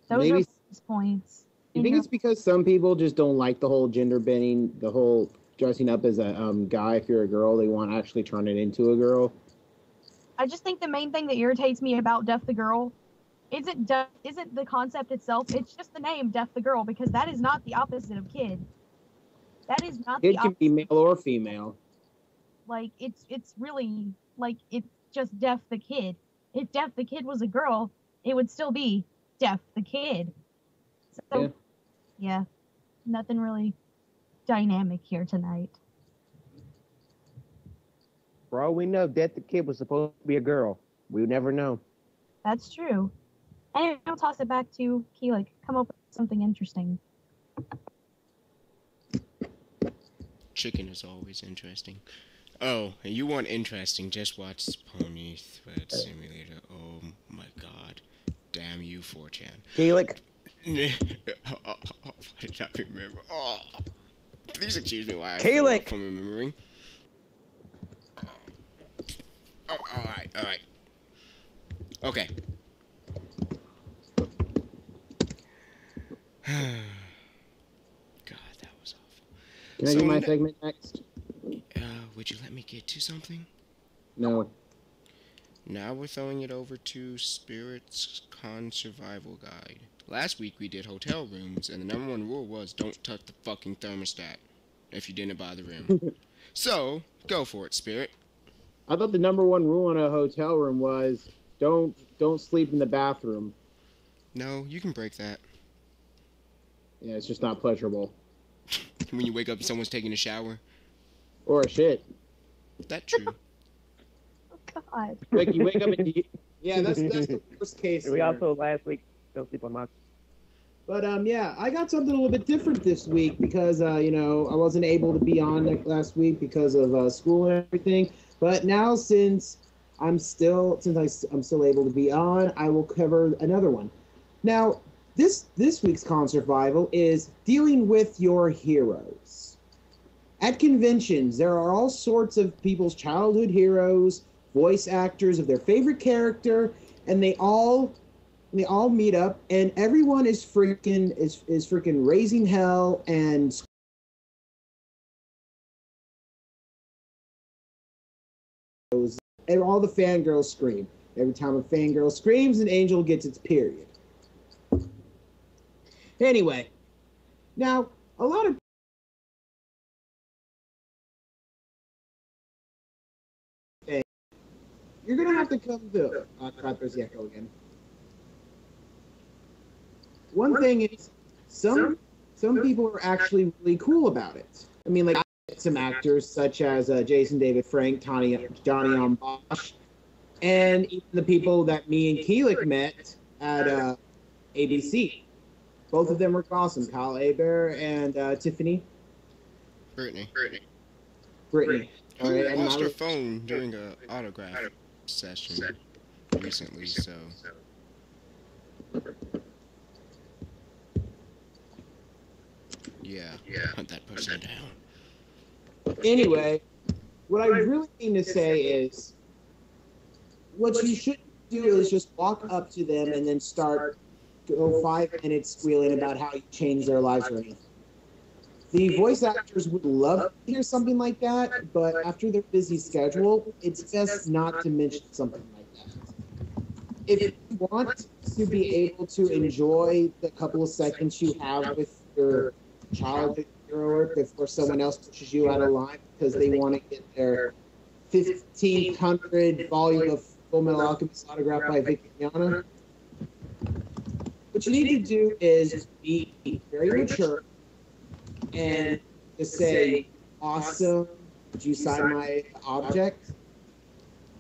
Those are points. You think it's because some people just don't like the whole gender bending, the whole dressing up as a guy if you're a girl, they want to actually turn it into a girl? I just think the main thing that irritates me about Death the Girl isn't the concept itself, it's just the name Death the Girl, because that is not the opposite of Kid. That is not the opposite. It can be male or female. Like, it's really, like, it's just Death the Kid. If Death the Kid was a girl, it would still be Death the Kid. So, yeah, nothing really dynamic here tonight. For all we know, Death the Kid was supposed to be a girl. We would never know. That's true. Anyway, I'll toss it back to Keelik. Come up with something interesting. Chicken is always interesting. Oh, and you want interesting, just watch Pony Thread Simulator. Oh my god. Damn you, 4chan. Keelik. Why did I remember? Oh, please excuse me why I Keelik from remembering. Oh, alright. Okay. God, that was awful. Can I do my segment next? Would you let me get to something? No. Now we're throwing it over to Spirit's Con Survival Guide. Last week we did hotel rooms, and the #1 rule was don't touch the fucking thermostat if you didn't buy the room. So, go for it, Spirit. I thought the #1 rule in a hotel room was don't sleep in the bathroom. No, you can break that. Yeah, it's just not pleasurable. When you wake up and someone's taking a shower. Or a shit. That's true. Oh, God. Like, you wake up and yeah, that's the worst case. We also, last week, don't sleep on my... But, yeah, I got something a little bit different this week because, you know, I wasn't able to be on last week because of school and everything. But now, since I'm still able to be on, I will cover another one. Now, this week's Con Survival is dealing with your heroes. At conventions, there are all sorts of people's childhood heroes, voice actors of their favorite character, and they all meet up, and everyone is freaking raising hell and all the fangirls scream. Every time a fangirl screams, an angel gets its period. Anyway, now a lot of you're gonna have to come to crap, there's the echo again. One thing is, some people are actually really cool about it. I mean, like, some actors such as Jason David Frank, Johnny Bosch, and even the people that me and Keelik met at ABC. Both of them were awesome. Kyle Aber and Tiffany. Brittany. All right, I lost her phone during an autograph session recently, so... Yeah, hunt that person down. Anyway, what I really mean to say is, what you should do is just walk up to them and then go 5 minutes squealing about how you changed their lives or anything. The voice actors would love to hear something like that, but after their busy schedule, it's best not to mention something like that. If you want to be able to enjoy the couple of seconds you have with your childhood hero before someone else pushes you out of line because they want to get their 1500 volume of Full Metal Alchemist autographed by Vic Mignogna, what you need to do is be very mature and just say, awesome, would you sign my object?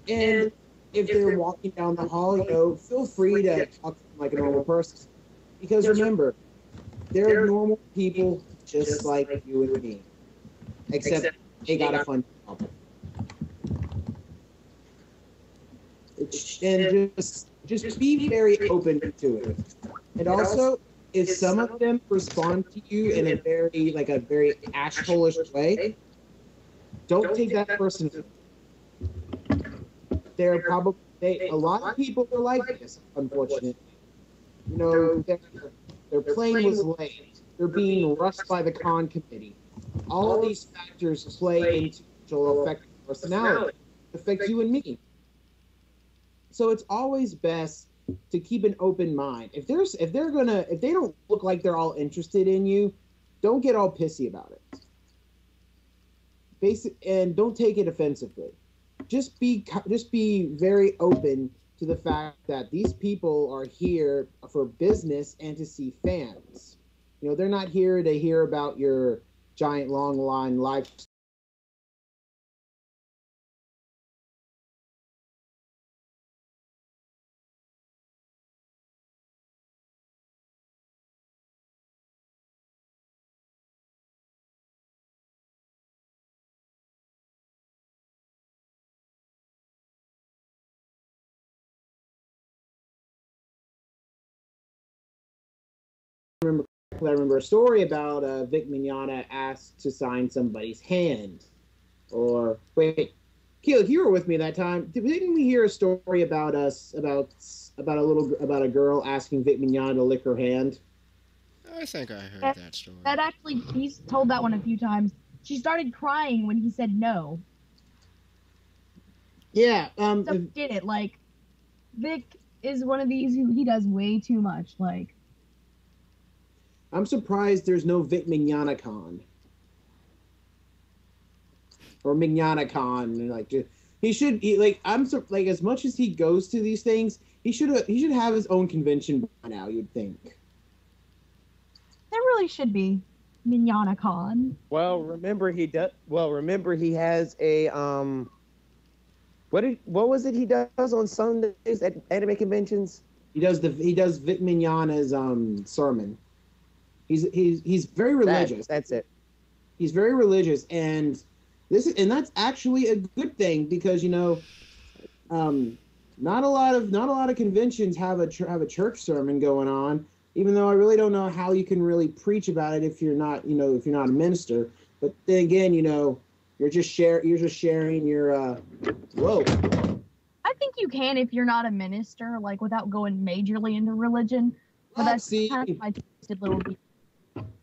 And if they're walking down the hall, feel free to talk to them like a normal person. Because remember, they're normal people just like you and me. Except they got a fun problem. And just be very open to it. And also, if some of them respond to you in a very asshole-ish way, don't take that personally. A lot of people are like this, unfortunately. Their plane was late. They're being rushed by the con committee. All of these factors play into will affect personality, affect you and me. So it's always best to keep an open mind. If they don't look like they're all interested in you, don't get all pissy about it. And don't take it offensively. Just be very open to the fact that these people are here for business and to see fans. They're not here to hear about your giant long line life. I remember a story about Vic Mignogna asked to sign somebody's hand. Or wait, Keel, you were with me that time. Didn't we hear a story about a girl asking Vic Mignogna to lick her hand? I think I heard that story. That actually, he's told that one a few times. She started crying when he said no. Yeah. So did it. Like, Vic is one of these who he does way too much. Like, I'm surprised there's no Vic Mignogna Con. Or Mignogna Con. As much as he goes to these things, he should have his own convention by now, you'd think. There really should be Mignogna Con. Well, remember he has a what was it he does on Sundays at anime conventions? He does Vic Mignogna's sermon. He's very religious. That's it. He's very religious, and that's actually a good thing because not a lot of conventions have a church sermon going on. Even though I really don't know how you can really preach about it if you're not a minister. But then again, you're just sharing your whoa. I think you can if you're not a minister, like without going majorly into religion. But that's kind of my twisted little deal.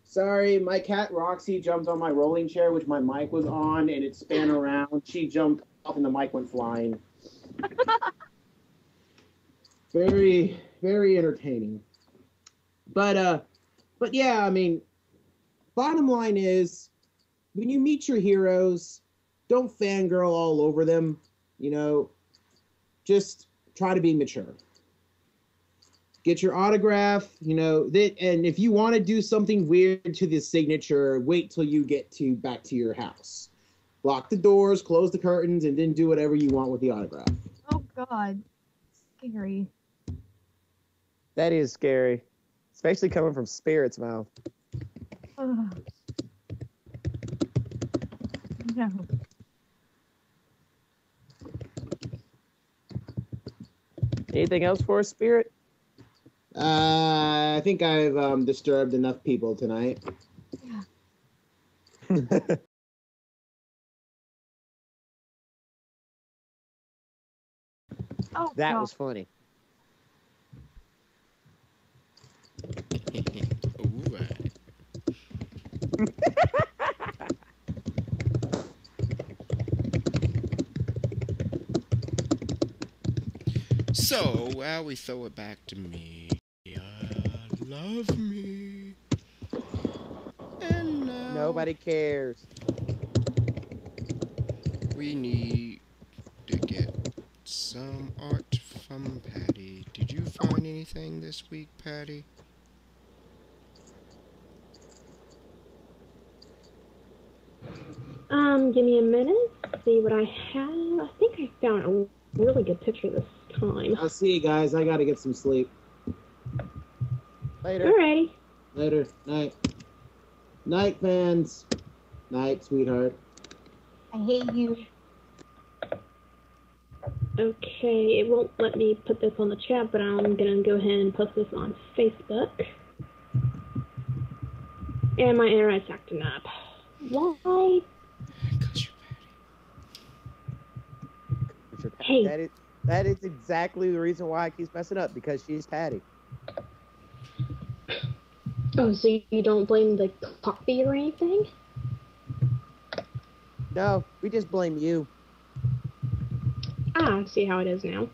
Sorry, my cat Roxy jumped on my rolling chair, which my mic was on, and it span around. She jumped off, and the mic went flying. Very, very entertaining. But yeah, I mean, bottom line is, when you meet your heroes, don't fangirl all over them. Just try to be mature. Get your autograph, and if you want to do something weird to the signature, wait till you get back to your house. Lock the doors, close the curtains, and then do whatever you want with the autograph. Oh, God. Scary. That is scary. Especially coming from Spirit's mouth. Ugh. No. Anything else for us, Spirit? I think I've disturbed enough people tonight. Yeah. Oh, That God. was funny. Alright. So, while we throw it back to me, love me. And now Nobody cares. we need to get some art from Patty. Did you find anything this week, Patty? Give me a minute. See what I have. I think I found a really good picture this time. I'll see you guys. I gotta get some sleep. Later. Alrighty. Later. Night. Night, fans. Night, sweetheart. I hate you. Okay, it won't let me put this on the chat, but I'm gonna go ahead and post this on Facebook. And my internet's acting up. Why? Because you're Patty. Hey. That is exactly the reason why it keeps messing up, because she's Patty. Oh, so you don't blame the coffee or anything? No, we just blame you. Ah, I see how it is now.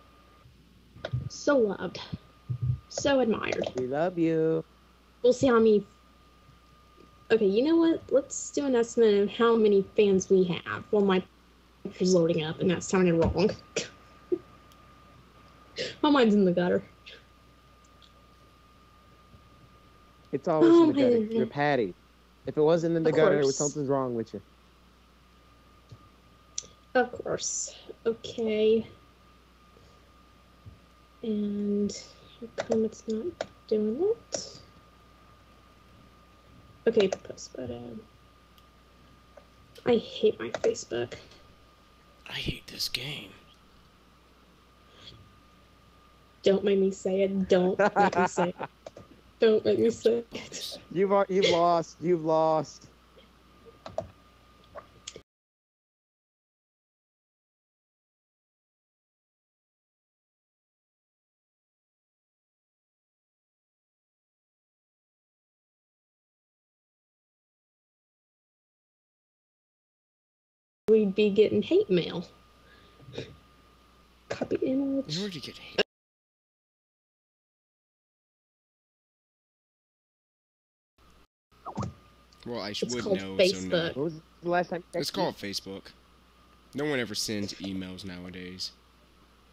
So loved. So admired. We love you. We'll see how many... Okay, you know what? Let's do an estimate of how many fans we have while my picture's loading up and that's sounding wrong. My mind's in the gutter. It's always in the gutter. man. You're Patty. If it wasn't in the Of gutter, course. something's wrong with you. Of course. Okay. And how come it's not doing it? Okay, post button. I hate my Facebook. I hate this game. Don't make me say it. Don't make me say it. Don't make me say it. You've lost. You've lost. We'd be getting hate mail. Copy image. In order to get hate. Well, I It's would called know, Facebook. so no. What was the last time you It's texted called Facebook. No one ever sends emails nowadays.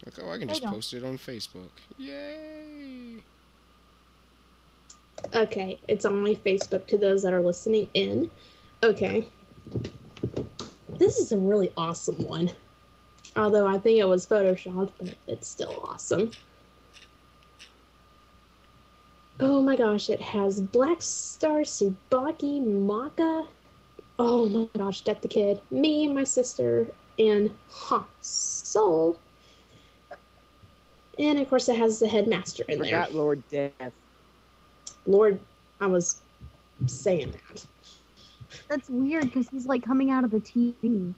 Like, oh, I can just don't. post it on Facebook. Yay! Okay, it's on my Facebook to those that are listening in. Okay. This is a really awesome one. Although I think it was photoshopped, but it's still awesome. Oh my gosh, it has Black Star, Tsubaki, Maka. Oh my gosh, Death the Kid. Me, my sister, and Soul. And of course it has the headmaster in there. Forgot Lord Death. Lord, I was saying that. That's weird because he's like coming out of the TV.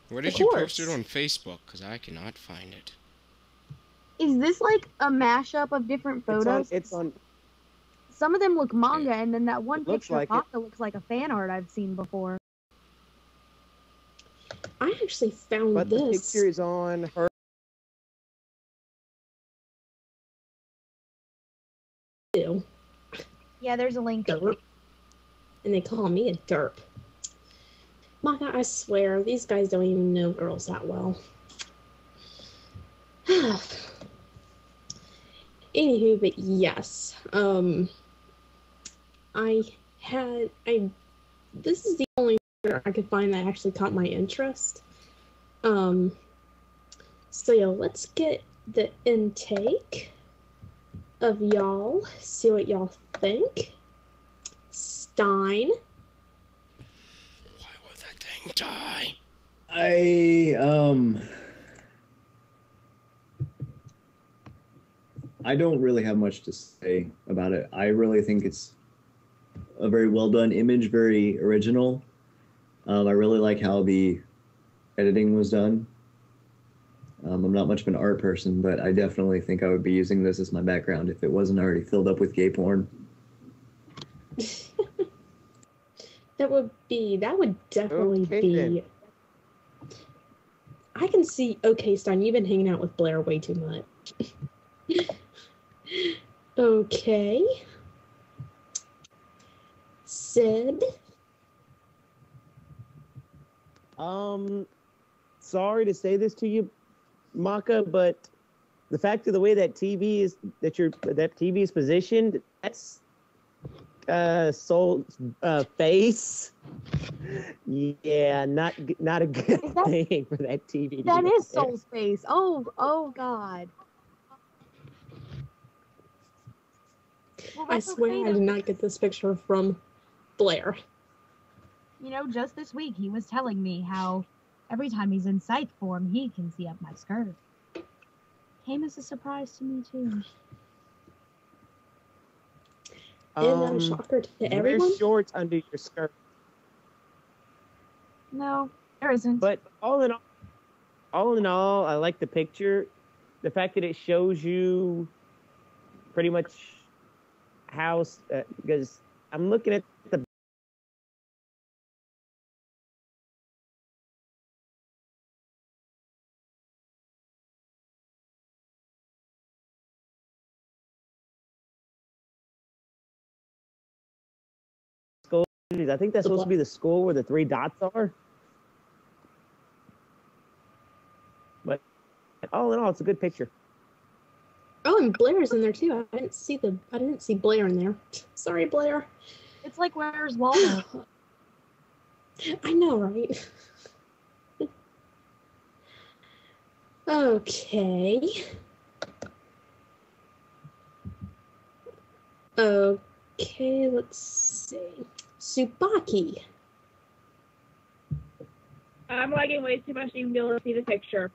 Where did Of you course. post it on Facebook? Because I cannot find it. Is this like a mashup of different photos? It's on. Some of them look manga, and then that one It looks picture like of it. Maka looks like a fan art I've seen before. I actually found But the this. picture is on her. Too. Yeah, there's a link. Derp. And they call me a derp. Maka, I swear, these guys don't even know girls that well. Anywho, but yes. This is the only picture I could find that actually caught my interest. So yeah, let's get the intake of y'all, see what y'all think. Stein. Why would that thing die? I don't really have much to say about it. I really think it's a very well done image, very original. I really like how the editing was done. I'm not much of an art person, but I definitely think I would be using this as my background if it wasn't already filled up with gay porn. That would definitely Okay, be. then. I can see. Okay, Stein, you've been hanging out with Blair way too much. Okay. Sid. Sorry to say this to you, Maka, but the fact of the way that TV is positioned, that's Soul's face. Yeah, not a good thing for that TV. That is Soul's face. Oh God. Well, I that's swear okay, I though. did not get this picture from Blair. You know, just this week he was telling me how every time he's in sight form, he can see up my skirt. Came as a surprise to me too. Isn't that a shocker to everyone? Wear shorts under your skirt. No, there isn't. But all in all, I like the picture. The fact that it shows you pretty much how, because I'm looking at the school. I think that's supposed to be the school where the 3 dots are. But all in all, it's a good picture. Oh, and Blair's in there too. I didn't see Blair in there. Sorry, Blair. It's like where's Waldo? I know, right? Okay. Okay, let's see. Tsubaki. I'm lagging way too much to even be able to see the picture.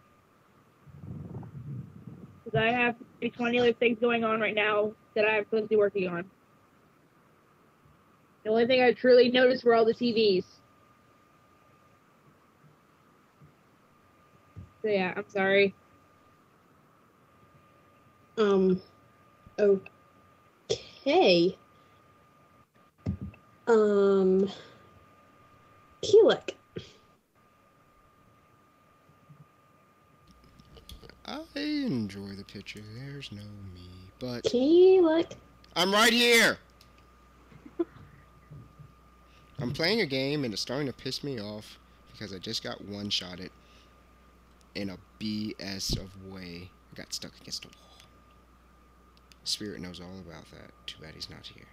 Because I have 20 other things going on right now that I'm supposed to be working on. The only thing I truly noticed were all the TVs. So yeah, I'm sorry. Okay. Keelik. I enjoy the picture. There's no me, but Keelik. I'm right here. I'm playing a game and it's starting to piss me off because I just got one-shotted in a BS of way. I got stuck against a wall. Spirit knows all about that. Too bad he's not here.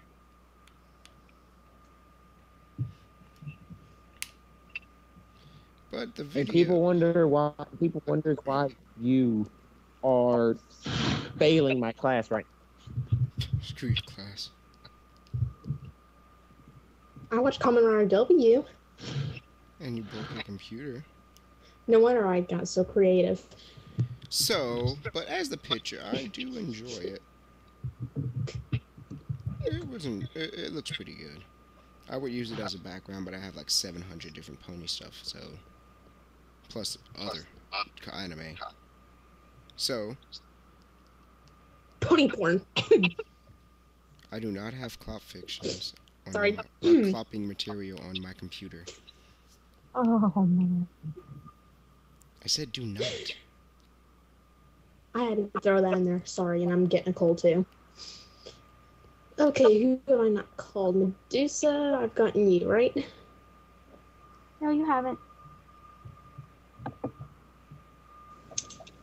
But the video. And people wonder why you are failing my class right now. Screw your class. I watched Kamen Rider W. And you broke your computer. No wonder I got so creative. So, but as the picture, I do enjoy it. It looks pretty good. I would use it as a background, but I have like 700 different pony stuff, so. Plus other anime. So. Pony porn. I do not have clop fictions. Sorry. Clopping material on my computer. Oh man. I said do not. I had to throw that in there. Sorry, and I'm getting a cold too. Okay, who have I not called? Medusa, I've gotten you, right? No, you haven't.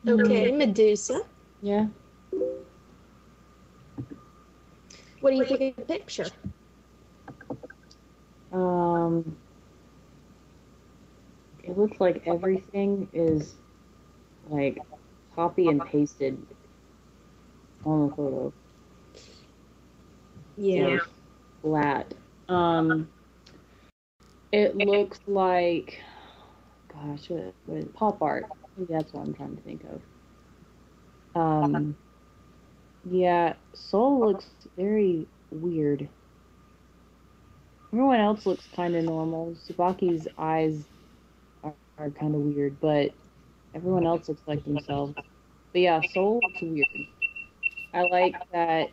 Okay, Medusa. Yeah. What do you think of the picture? It looks like everything is like copy and pasted on the photo. Yeah. Flat. It looks like, gosh, what is it? Pop art. Maybe that's what I'm trying to think of. Yeah, Soul looks very weird. Everyone else looks kind of normal. Tsubaki's eyes are kind of weird, but Everyone else looks like themselves. But yeah, Soul looks weird. I like that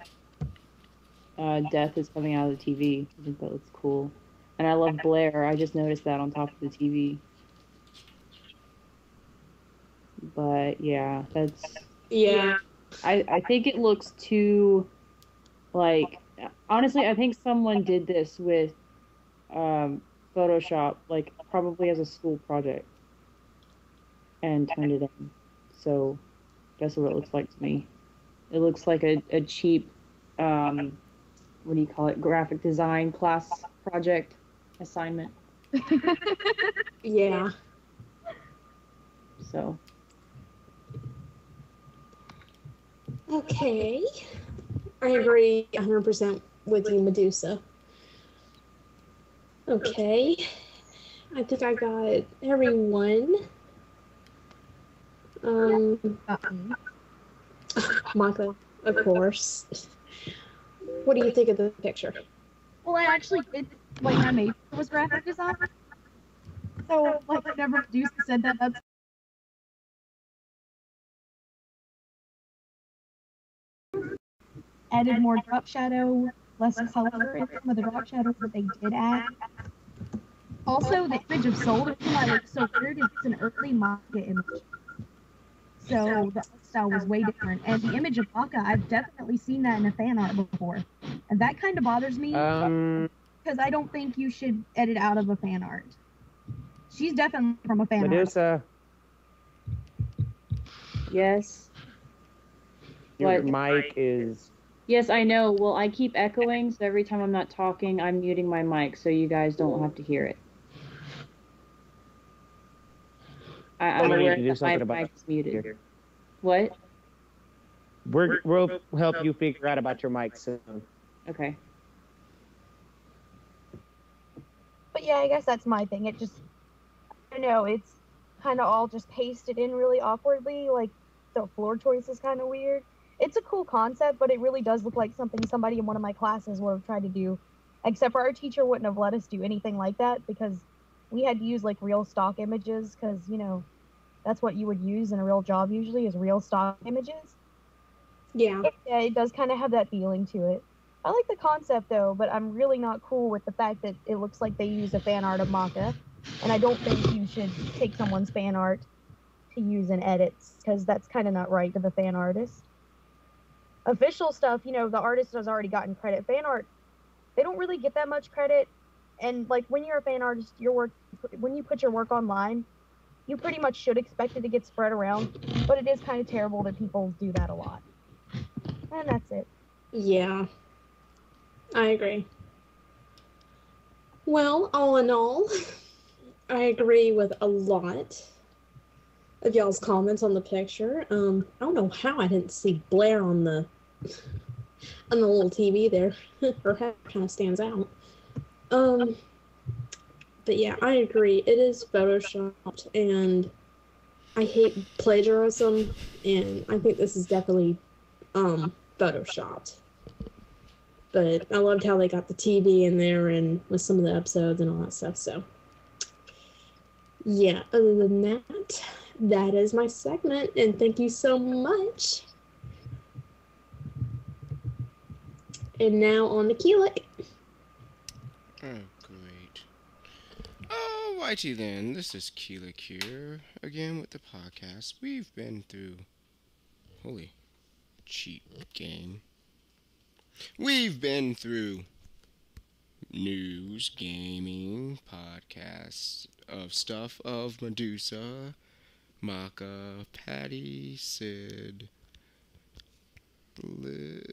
Death is coming out of the TV. I think that looks cool. And I love Blair. I just noticed that on top of the TV. But yeah, that's... Yeah. I think it looks too, like... Honestly, I think someone did this with Photoshop, like, probably as a school project. And turned it in. So, that's what it looks like to me. It looks like a cheap, what do you call it, graphic design class project assignment. Yeah. So. Okay. I agree 100% with you, Medusa. Okay. I think I got everyone. Maka, of course. What do you think of the picture? Well, I actually did, like, my major was graphic design. So, like, whenever Medusa said that, that's added more drop shadow, less color in some of the drop shadows that they did add. Also, the image of Soul, the reason why it looks so weird is it's an early manga image. So the art style was way different. And the image of Maka, I've definitely seen that in a fan art before. And that kind of bothers me because I don't think you should edit out of a fan art. She's definitely from a fan Medusa. Yes. Your What? mic is... Yes, I know. Well, I keep echoing, so every time I'm not talking, I'm muting my mic so you guys don't have to hear it. I'm aware that my mic is muted. What? We'll help you figure out about your mic soon. Okay. But yeah, I guess that's my thing. It just, I don't know, it's kind of all just pasted in really awkwardly. Like, the floor choice is kind of weird. It's a cool concept, but it really does look like something somebody in one of my classes would have tried to do. Except for our teacher wouldn't have let us do anything like that because we had to use, like, real stock images because, you know, that's what you would use in a real job usually is real stock images. Yeah. Yeah, it does kind of have that feeling to it. I like the concept, though, but I'm really not cool with the fact that it looks like they use a fan art of Maka. And I don't think you should take someone's fan art to use in edits, because that's kind of not right to the fan artist. Official stuff, you know, the artist has already gotten credit. Fan art, they don't really get that much credit. And, like, when you're a fan artist, your work, when you put your work online, you pretty much should expect it to get spread around. But it is kind of terrible that people do that a lot. And that's it. Yeah. I agree. Well, all in all, I agree with a lot of y'all's comments on the picture. I don't know how I didn't see Blair on the little TV there. Her head kind of stands out. But yeah, I agree. It is photoshopped, and I hate plagiarism, and I think this is definitely photoshopped. But I loved how they got the TV in there and with some of the episodes and all that stuff. So yeah, other than that, that is my segment, and thank you so much. And now on to Keelik. Oh, great. Oh, righty then. This is Keelik here, again with the podcast. We've been through... Holy cheap game. We've been through news, gaming, podcasts of stuff of Medusa, Maka, Patty, Sid,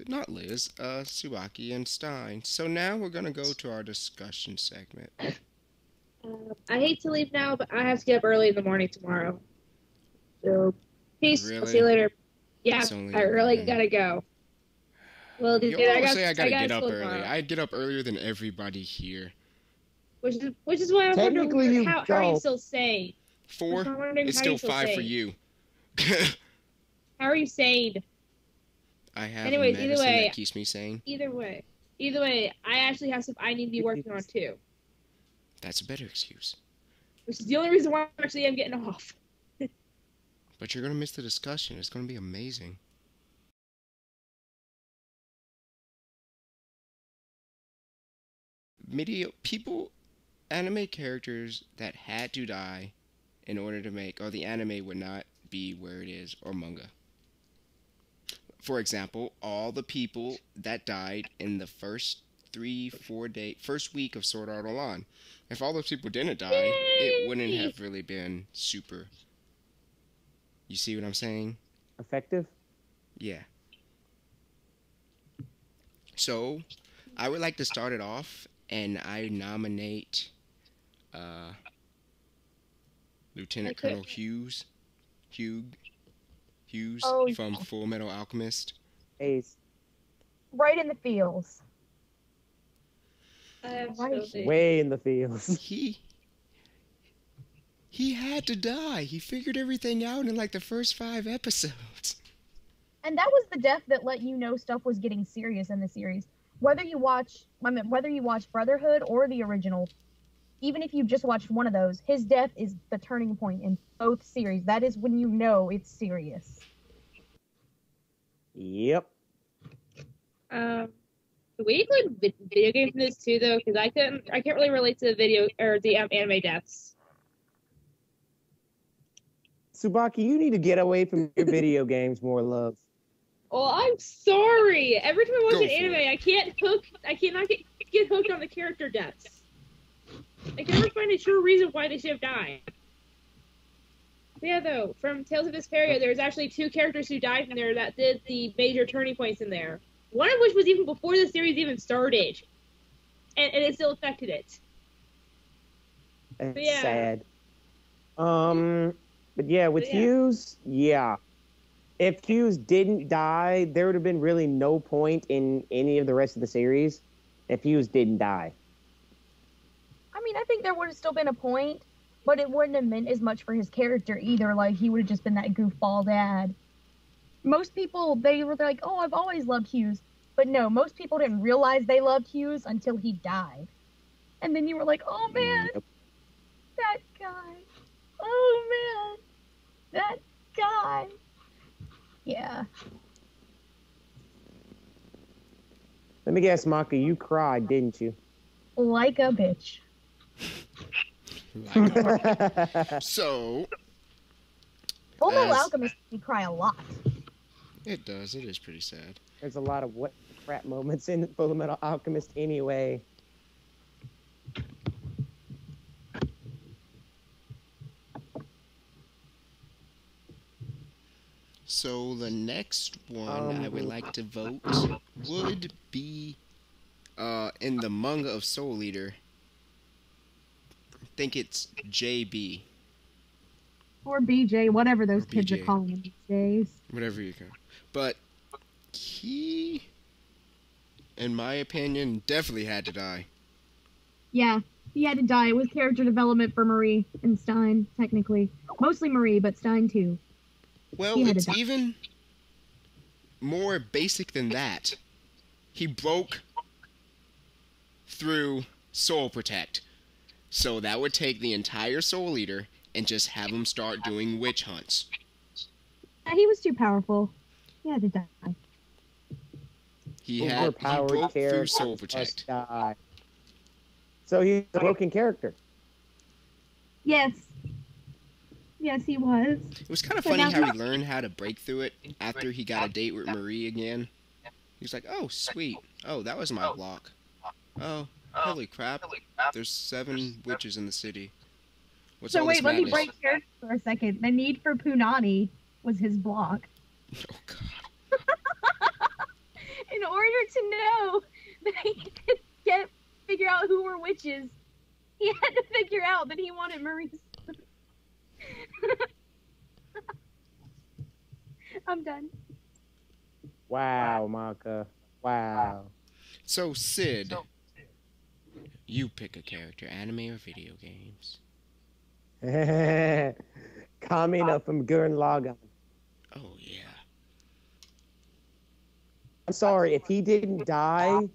not Liz, Suwaki, and Stein. So now we're going to go to our discussion segment. I hate to leave now, but I have to get up early in the morning tomorrow. So, peace. Really? I'll see you later. Yeah, It's only I really 11. gotta go. Well, dude, You I always got say I gotta get up school early. tomorrow. I'd get up earlier than everybody here. Which is why I'm Technically, wondering you how are you don't. still sane? 4? I'm wondering It's how still you feel 5 for sane. you. How are you sane? I have Anyways, a either medicine way- that keeps me sane. Either way, I actually have stuff I need to be working on too. That's a better excuse. Which is the only reason why I actually am getting off. But you're gonna miss the discussion. It's gonna be amazing. Anime characters that had to die in order to make, or the anime would not be where it is, or manga. For example, all the people that died in the first 3-4 day first week of Sword Art Online. If all those people didn't die, it wouldn't have really been super. You see what I'm saying? Effective? Yeah. So, I would like to start it off, and I nominate Lieutenant Colonel Hughes Oh, from Full Metal Alchemist. Ace. right in the feels. Way in the fields. He had to die. He figured everything out in like the first 5 episodes. And that was the death that let you know stuff was getting serious in the series. Whether you watch Brotherhood or the original, even if you just watched one of those, his death is the turning point in both series. That is when you know it's serious. Yep. We include video games in this too, though, because I can't really relate to the video or the anime deaths. Tsubaki, you need to get away from your video games more, love. Oh, I'm sorry. Every time I watch Go an for anime, it. I cannot get hooked on the character deaths. I can never find a true reason why they should have died. But yeah, though, from Tales of Vesperia, there's actually 2 characters who died in there that did the major turning points in there. One of which was even before the series even started. And it still affected it. It's yeah. sad. But yeah, with Hughes, yeah. If Hughes didn't die, there would have been really no point in any of the rest of the series if Hughes didn't die. I mean, I think there would have still been a point, but it wouldn't have meant as much for his character either. Like, he would have just been that goofball dad. Most people, they're like, oh, I've always loved Hughes. But no, most people didn't realize they loved Hughes until he died. And then you were like, oh, man, that guy. Oh, man, that guy. Yeah. Let me guess, Maka, you cried, didn't you? Like a bitch. So, Full Metal Alchemist makes me cry a lot. It does. It is pretty sad. There's a lot of what crap moments in Full Metal Alchemist anyway. So the next one I would like to vote would be in the manga of Soul Eater. I think it's JB. Or BJ, whatever those kids BJ. are calling him these days. Whatever you can. But he, in my opinion, definitely had to die. Yeah, he had to die. It was character development for Marie and Stein, technically. Mostly Marie, but Stein too. Well, it's even more basic than that. He broke through Soul Protect. So that would take the entire Soul Eater and just have him start doing witch hunts. He was too powerful. He had to die. He broke through Soul Protect. So he's a broken character. Yes. Yes, he was. It was kind of funny how he learned how to break through it after he got a date with Marie again. He was like, oh, sweet. Oh, that was my block. Oh, holy crap. There's 7 witches in the city. What's so all wait, this let madness? me break character for a second. The need for Punani was his block. Oh, God. In order to know that he could figure out who were witches, he had to figure out that he wanted Marie's. I'm done. Wow, Maka. Wow. So, Sid, you pick a character, anime or video games? Kamina from Gurren Lagann. Oh, yeah. I'm sorry, if he didn't die,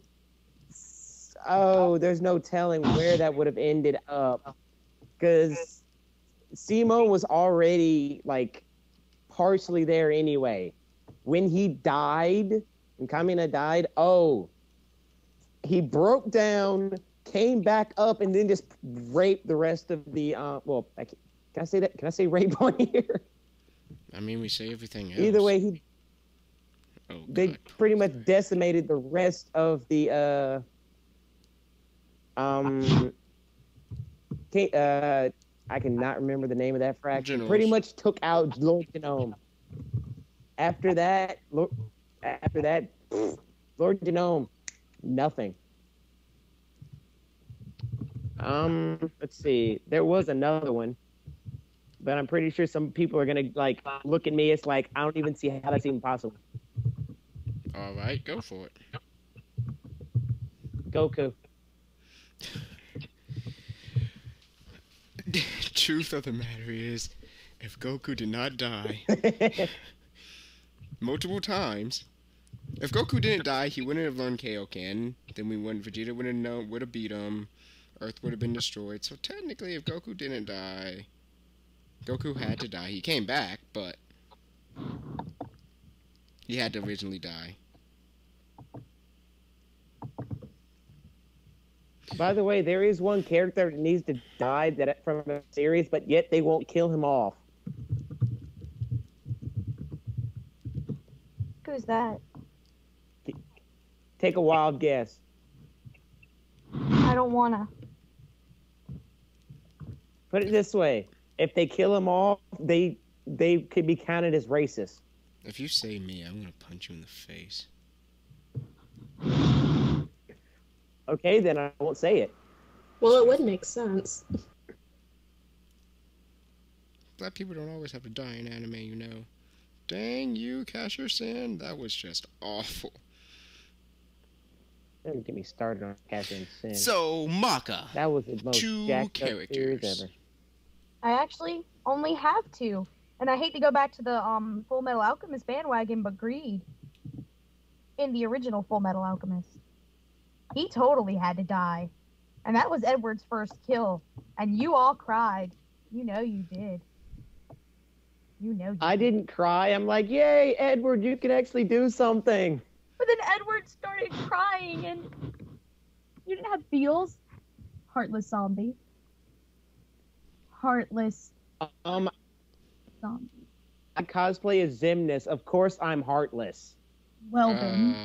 there's no telling where that would have ended up. Because Simo was already, like, partially there anyway. When he died, when Kamina died, he broke down, came back up, and then just raped the rest of the. Can I say that? Can I say rape on here? I mean, we say everything else. Either way, Oh, they God. pretty much decimated the rest of the. I cannot remember the name of that fraction. Generals. Pretty much took out Lord Genome. After that, Lord Genome, nothing. Let's see. There was another one, but I'm pretty sure some people are gonna like look at me. It's like I don't even see how that's even possible. All right, go for it. Goku. Truth of the matter is, if Goku did not die multiple times, if Goku didn't die, he wouldn't have learned Kaioken. Then Vegeta would have beat him. Earth would have been destroyed. So technically, if Goku didn't die, Goku had to die. He came back, but he had to originally die. By the way, there is one character that needs to die from a series, but yet they won't kill him off. Who's that? Take a wild guess. I don't wanna. Put it this way: if they kill him off, they could be counted as racist. If you say me, I'm gonna punch you in the face. Okay, then I won't say it. Well, it would make sense. Black people don't always have to die in anime, you know. Dang you, Casher Sin. That was just awful. Don't get me started on Casher and Sin. So, Maka. That was the most two jacked up series characters. ever. I actually only have two. And I hate to go back to the Full Metal Alchemist bandwagon, but Greed in the original Full Metal Alchemist, he totally had to die. And that was Edward's first kill. And you all cried. You know you did. You know you I did. didn't cry. I'm like, yay, Edward, you can actually do something. But then Edward started crying and you didn't have feels. Heartless zombie. Heartless I zombie. cosplay as Xemnas. Of course I'm heartless. Well then.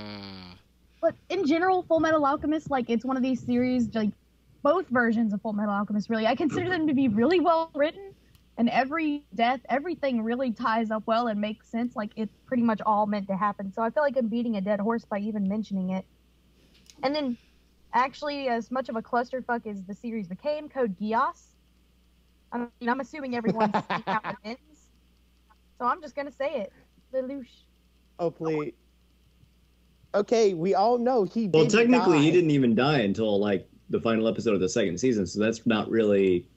But in general, Full Metal Alchemist, like, it's one of these series, like, both versions of Full Metal Alchemist, really, I consider them to be really well written, and every death, everything really ties up well and makes sense, like, it's pretty much all meant to happen, so I feel like I'm beating a dead horse by even mentioning it. And then, actually, as much of a clusterfuck as the series became, Code Geass, I'm assuming everyone's seen how it ends, so I'm just gonna say it. Lelouch. Oh, please. Okay, we all know he did. Well, technically, he didn't even die until like the final episode of the second season, so that's not really.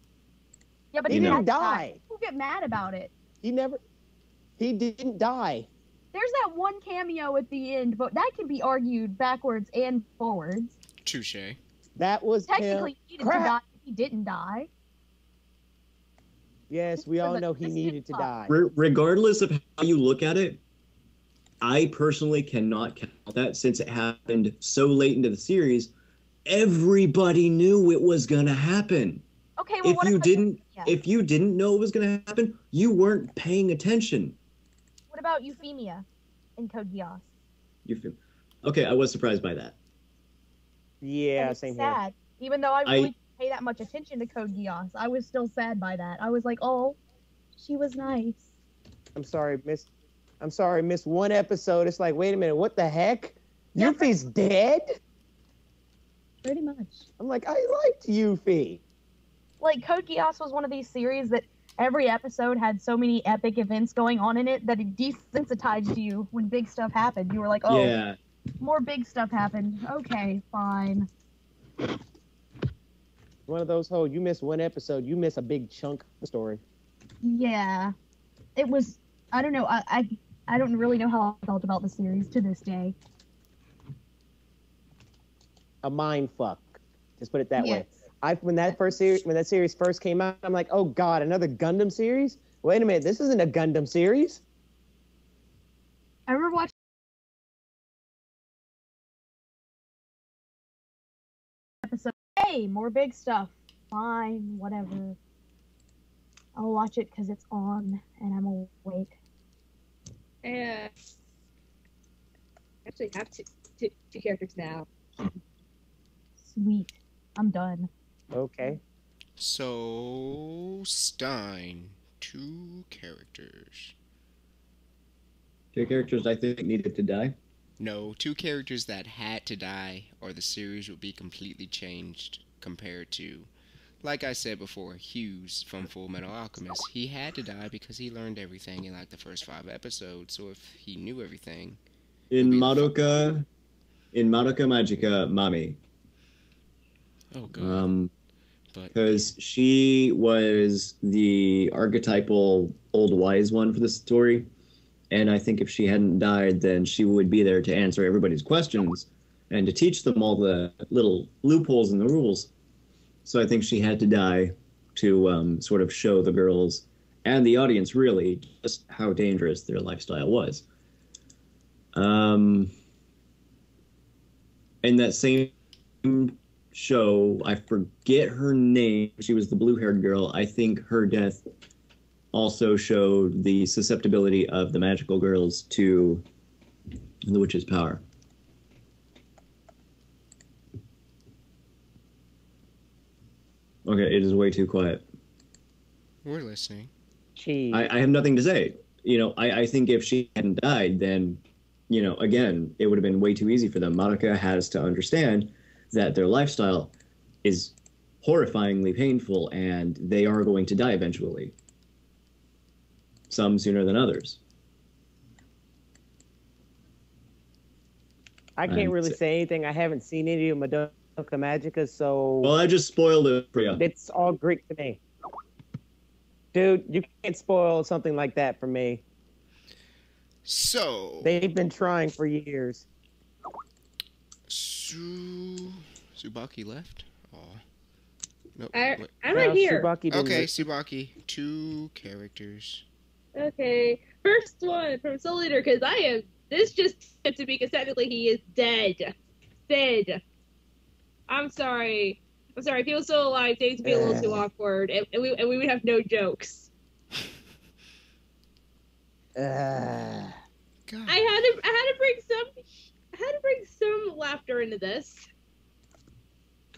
Yeah, but He he didn't didn't die. People get mad about it. He didn't die. There's that one cameo at the end, but that can be argued backwards and forwards. Touche. That was Technically, him. he needed to Crap. die. He didn't die. Yes, we all know he needed to die. Regardless of how you look at it, I personally cannot count that since it happened so late into the series. Everybody knew it was gonna happen. Okay, well, If what you about didn't, Euphemia? if you didn't know it was gonna happen, you weren't paying attention. What about Euphemia in Code Geass? You feel? Okay, I was surprised by that. Yeah, And it's same here. sad. Even though I really didn't pay that much attention to Code Geass, I was still sad by that. I was like, oh, she was nice. I'm sorry, miss one episode. It's like, wait a minute, what the heck? Yeah, Yuffie's dead? Pretty much. I'm like, I liked Yuffie. Like, Code Geass was one of these series that every episode had so many epic events going on in it that it desensitized you when big stuff happened. You were like, oh, Yeah. more big stuff happened. Okay, fine. One of those whole, you miss one episode, you miss a big chunk of the story. Yeah. It was, I don't know, I don't really know how I felt about the series to this day. A mind fuck. Just put it that way. Yes. When that series first came out, I'm like, oh god, another Gundam series? Wait a minute, this isn't a Gundam series. episode. Hey, more big stuff. Fine, whatever. I'll watch it because it's on and I'm awake. Yeah. Actually have two characters now. Sweet. I'm done. Okay. So, Stein, 2 characters. 2 characters I think needed to die. No, 2 characters that had to die, or the series would be completely changed compared to, like I said before, Hughes from Full Metal Alchemist. He had to die because he learned everything in like the first 5 episodes. So if he knew everything, In Madoka Magica, Mami. Oh god. Because she was the archetypal old wise one for the story. And I think if she hadn't died, then she would be there to answer everybody's questions and to teach them all the little loopholes in the rules. So I think she had to die to sort of show the girls and the audience really just how dangerous their lifestyle was. In that same show, I forget her name. She was the blue-haired girl. I think her death also showed the susceptibility of the magical girls to the witch's power. Okay, it is way too quiet. We're listening. I have nothing to say. I think if she hadn't died, then, again, it would have been way too easy for them. Madoka has to understand that their lifestyle is horrifyingly painful and they are going to die eventually. Some sooner than others. I can't really say anything. I haven't seen any of Madoka Magica, so... Well, I just spoiled it for you. It's all Greek to me. Dude, you can't spoil something like that for me. So... They've been trying for years. Tsubaki left? Oh. Nope. I'm right here. Okay, Tsubaki. 2 characters. Okay. First one from Soul Eater, because this just said to me because technically he is dead. Dead. I'm sorry. If he was still alive, things would be a little too awkward, and we would have no jokes. God. I had to bring some laughter into this.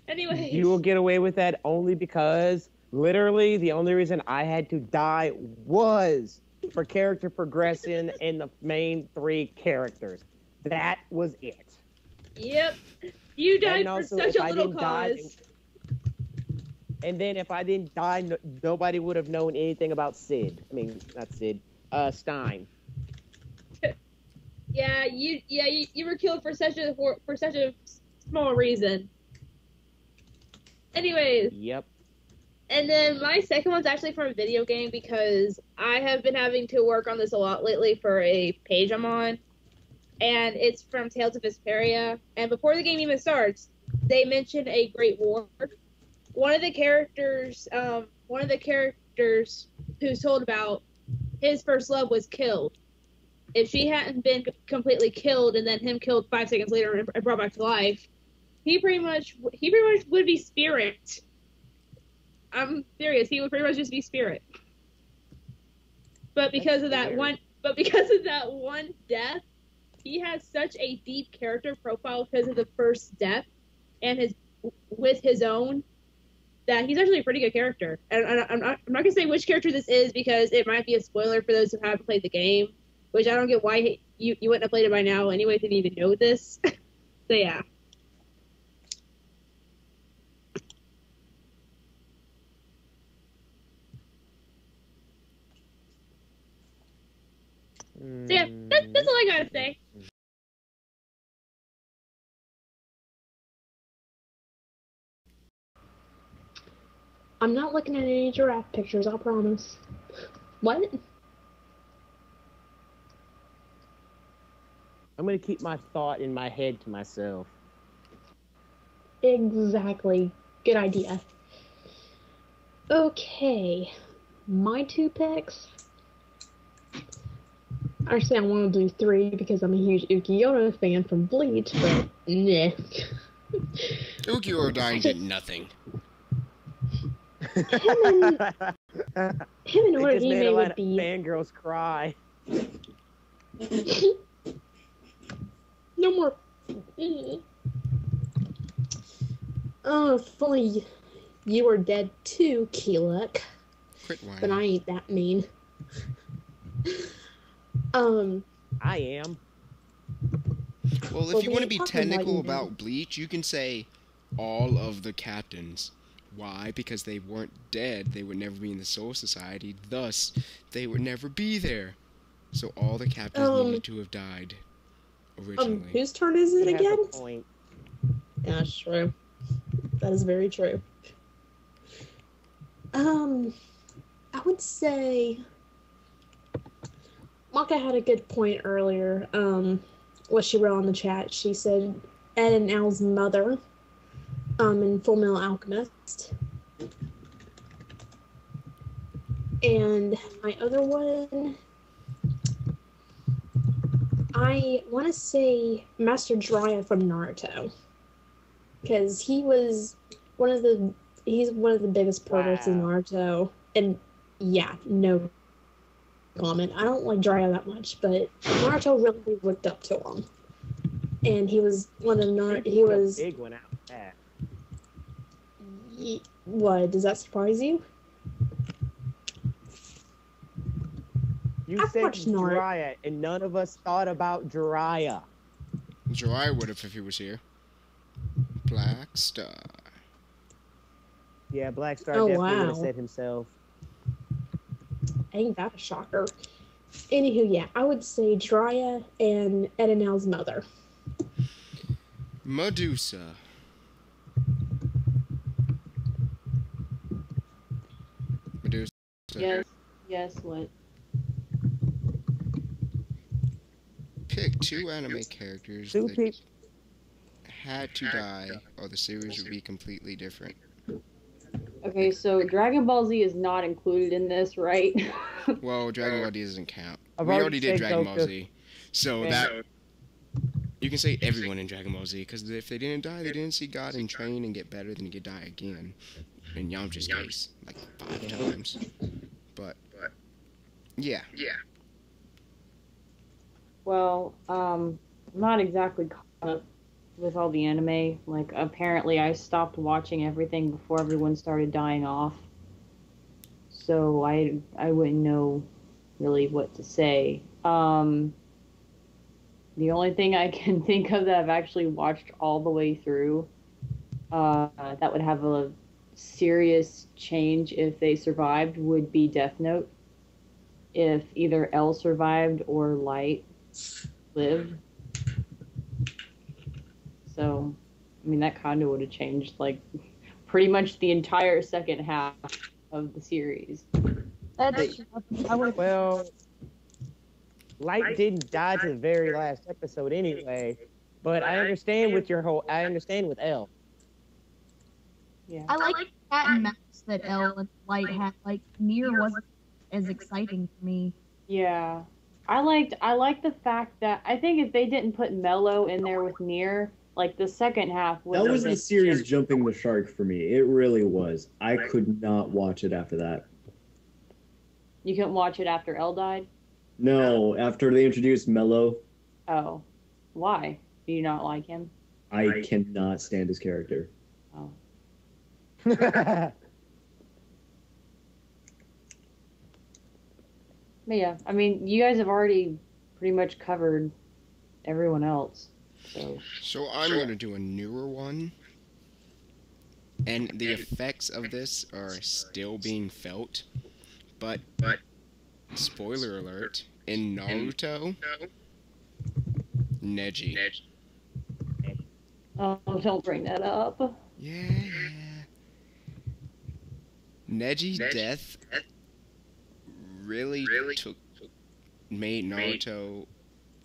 Anyway, you will get away with that only because literally the only reason I had to die was for character progression in the main 3 characters. That was it. Yep. You died for such a little cause. And then if I didn't die, nobody would have known anything about Sid. I mean, not Sid. Stein. Yeah, you were killed for such a small reason. Anyways. Yep. And then my second one's actually from a video game because I have been having to work on this a lot lately for a page I'm on. And it's from Tales of Vesperia. And before the game even starts, they mention a great war. One of the characters who's told about his first love was killed. If she hadn't been completely killed and then him killed 5 seconds later and brought back to life, he pretty much would be Spirit. I'm serious. He would pretty much just be Spirit. But because of that one death, he has such a deep character profile because of the first death and his own, that he's actually a pretty good character. And I'm not gonna say which character this is because it might be a spoiler for those who haven't played the game, which I don't get why you wouldn't have played it by now anyway if you didn't even know this. So yeah. So yeah, that's all I gotta say. I'm not looking at any giraffe pictures, I promise. What? I'm going to keep my thought in my head to myself. Exactly. Good idea. Okay. My 2 picks. Actually, I want to do 3 because I'm a huge Ukiyoto fan from Bleach, but nah. Ukiyo dying did nothing. Him and It just made a Orihime lot would of be. fangirls cry. No more. Oh, if only you were dead too, Keeluk. Crit wine. But I ain't that mean. I am. Well, if Well, you we want to ain't be talking about technical you about Bleach, you can say all of the captains. Why? Because they weren't dead. They would never be in the Soul Society. Thus, they would never be there. So all the captains needed to have died originally. Whose turn is it He has a again? point. Yeah, that's true. That is very true. I would say Maka had a good point earlier. What she wrote on the chat. She said Ed and Al's mother, in Full Metal Alchemist. And my other one, I want to say Master Jiraiya from Naruto, because he's one of the biggest perverts in Naruto, and yeah, no comment. I don't like Jiraiya that much, but Naruto really looked up to him, and he was one of he was a big one out there. What, does that surprise you? You I've said watched Naruto. Jiraiya, and none of us thought about Jiraiya. Jiraiya would have if he was here. Black Star. Yeah, Black Star Oh, definitely would wow. have said himself. Ain't that a shocker? Anywho, yeah, I would say Jiraiya and Ed and Al's mother. Medusa. Medusa. Yes, what? Pick two anime characters Two that people. had to die, or the series would be completely different. Okay, so Dragon Ball Z is not included in this, right? Well, Dragon Ball Z doesn't count. I've We already already did said Dragon Ball Goku. Z. So Yeah. that... You can say everyone in Dragon Ball Z, because if they didn't die, they didn't see God and train and get better, then you could die again. In Yamcha's case, like 5 times. But, yeah. Well, I'm not exactly caught up with all the anime. Like, apparently I stopped watching everything before everyone started dying off. So I wouldn't know really what to say. The only thing I can think of that I've actually watched all the way through, that would have a serious change if they survived, would be Death Note. If either L survived or Light lived. So, I mean, that kind of would have changed, like, pretty much the entire second half of the series. That's I would. Well, Light didn't die to the very last episode anyway, but I understand with I understand with L. Yeah. I like Cat and Mouse that Elle and Light had. Like Nier wasn't as exciting for me. Yeah. I like the fact that I think if they didn't put Mello in there with Nier, like the second half would That have was been the series jumping the shark for me. It really was. I could not watch it after that. You couldn't watch it after L died? No, after they introduced Mello, Oh. Why? Do you not like him? I cannot stand his character. Oh. But yeah, I mean, you guys have already pretty much covered everyone else. So I'm going to do a newer one. And the effects of this are still being felt. But spoiler alert, in Naruto, Neji. Oh, don't bring that up. Yeah. Neji's death really made Naruto,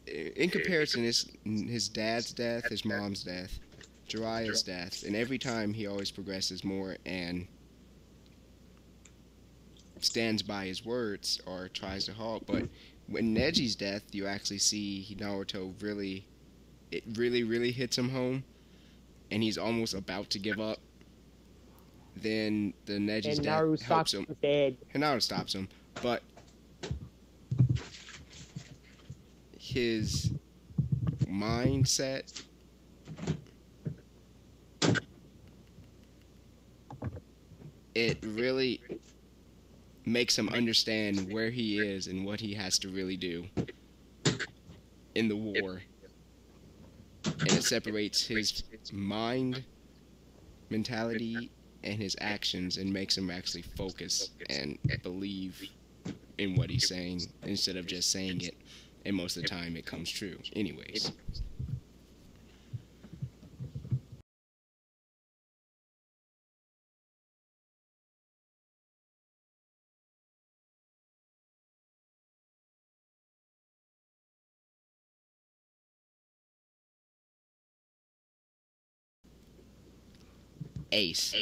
in comparison, his dad's death, his mom's death, Jiraiya's death, and every time he always progresses more and stands by his words or tries to halt. But when Neji's death, you actually see Naruto really hits him home. and he's almost about to give up, then the Neji's And death Naruto helps stops him. dead. And Naruto stops him, but his mindset it really makes him understand where he is and what he has to really do in the war. And it separates his mind, mentality, and his actions and makes him actually focus and believe in what he's saying instead of just saying it. And most of the time it comes true. Anyways. Ace.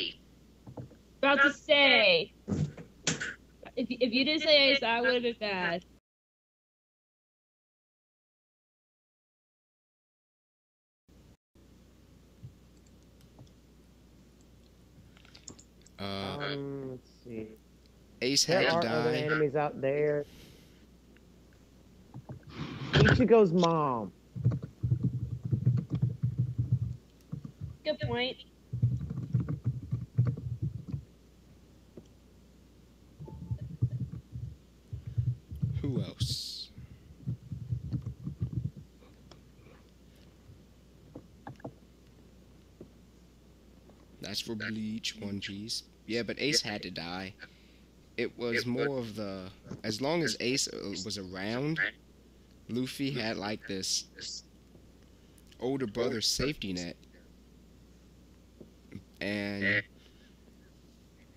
About to say, if you didn't say Ace, I would have been bad. Let's see. Ace There had to are other die. enemies out there. Ichigo's mom. Good point. Who else? That's for Bleach, One Piece. Yeah, but Ace had to die. It was more of the... As long as Ace was around, Luffy had like this older brother safety net. And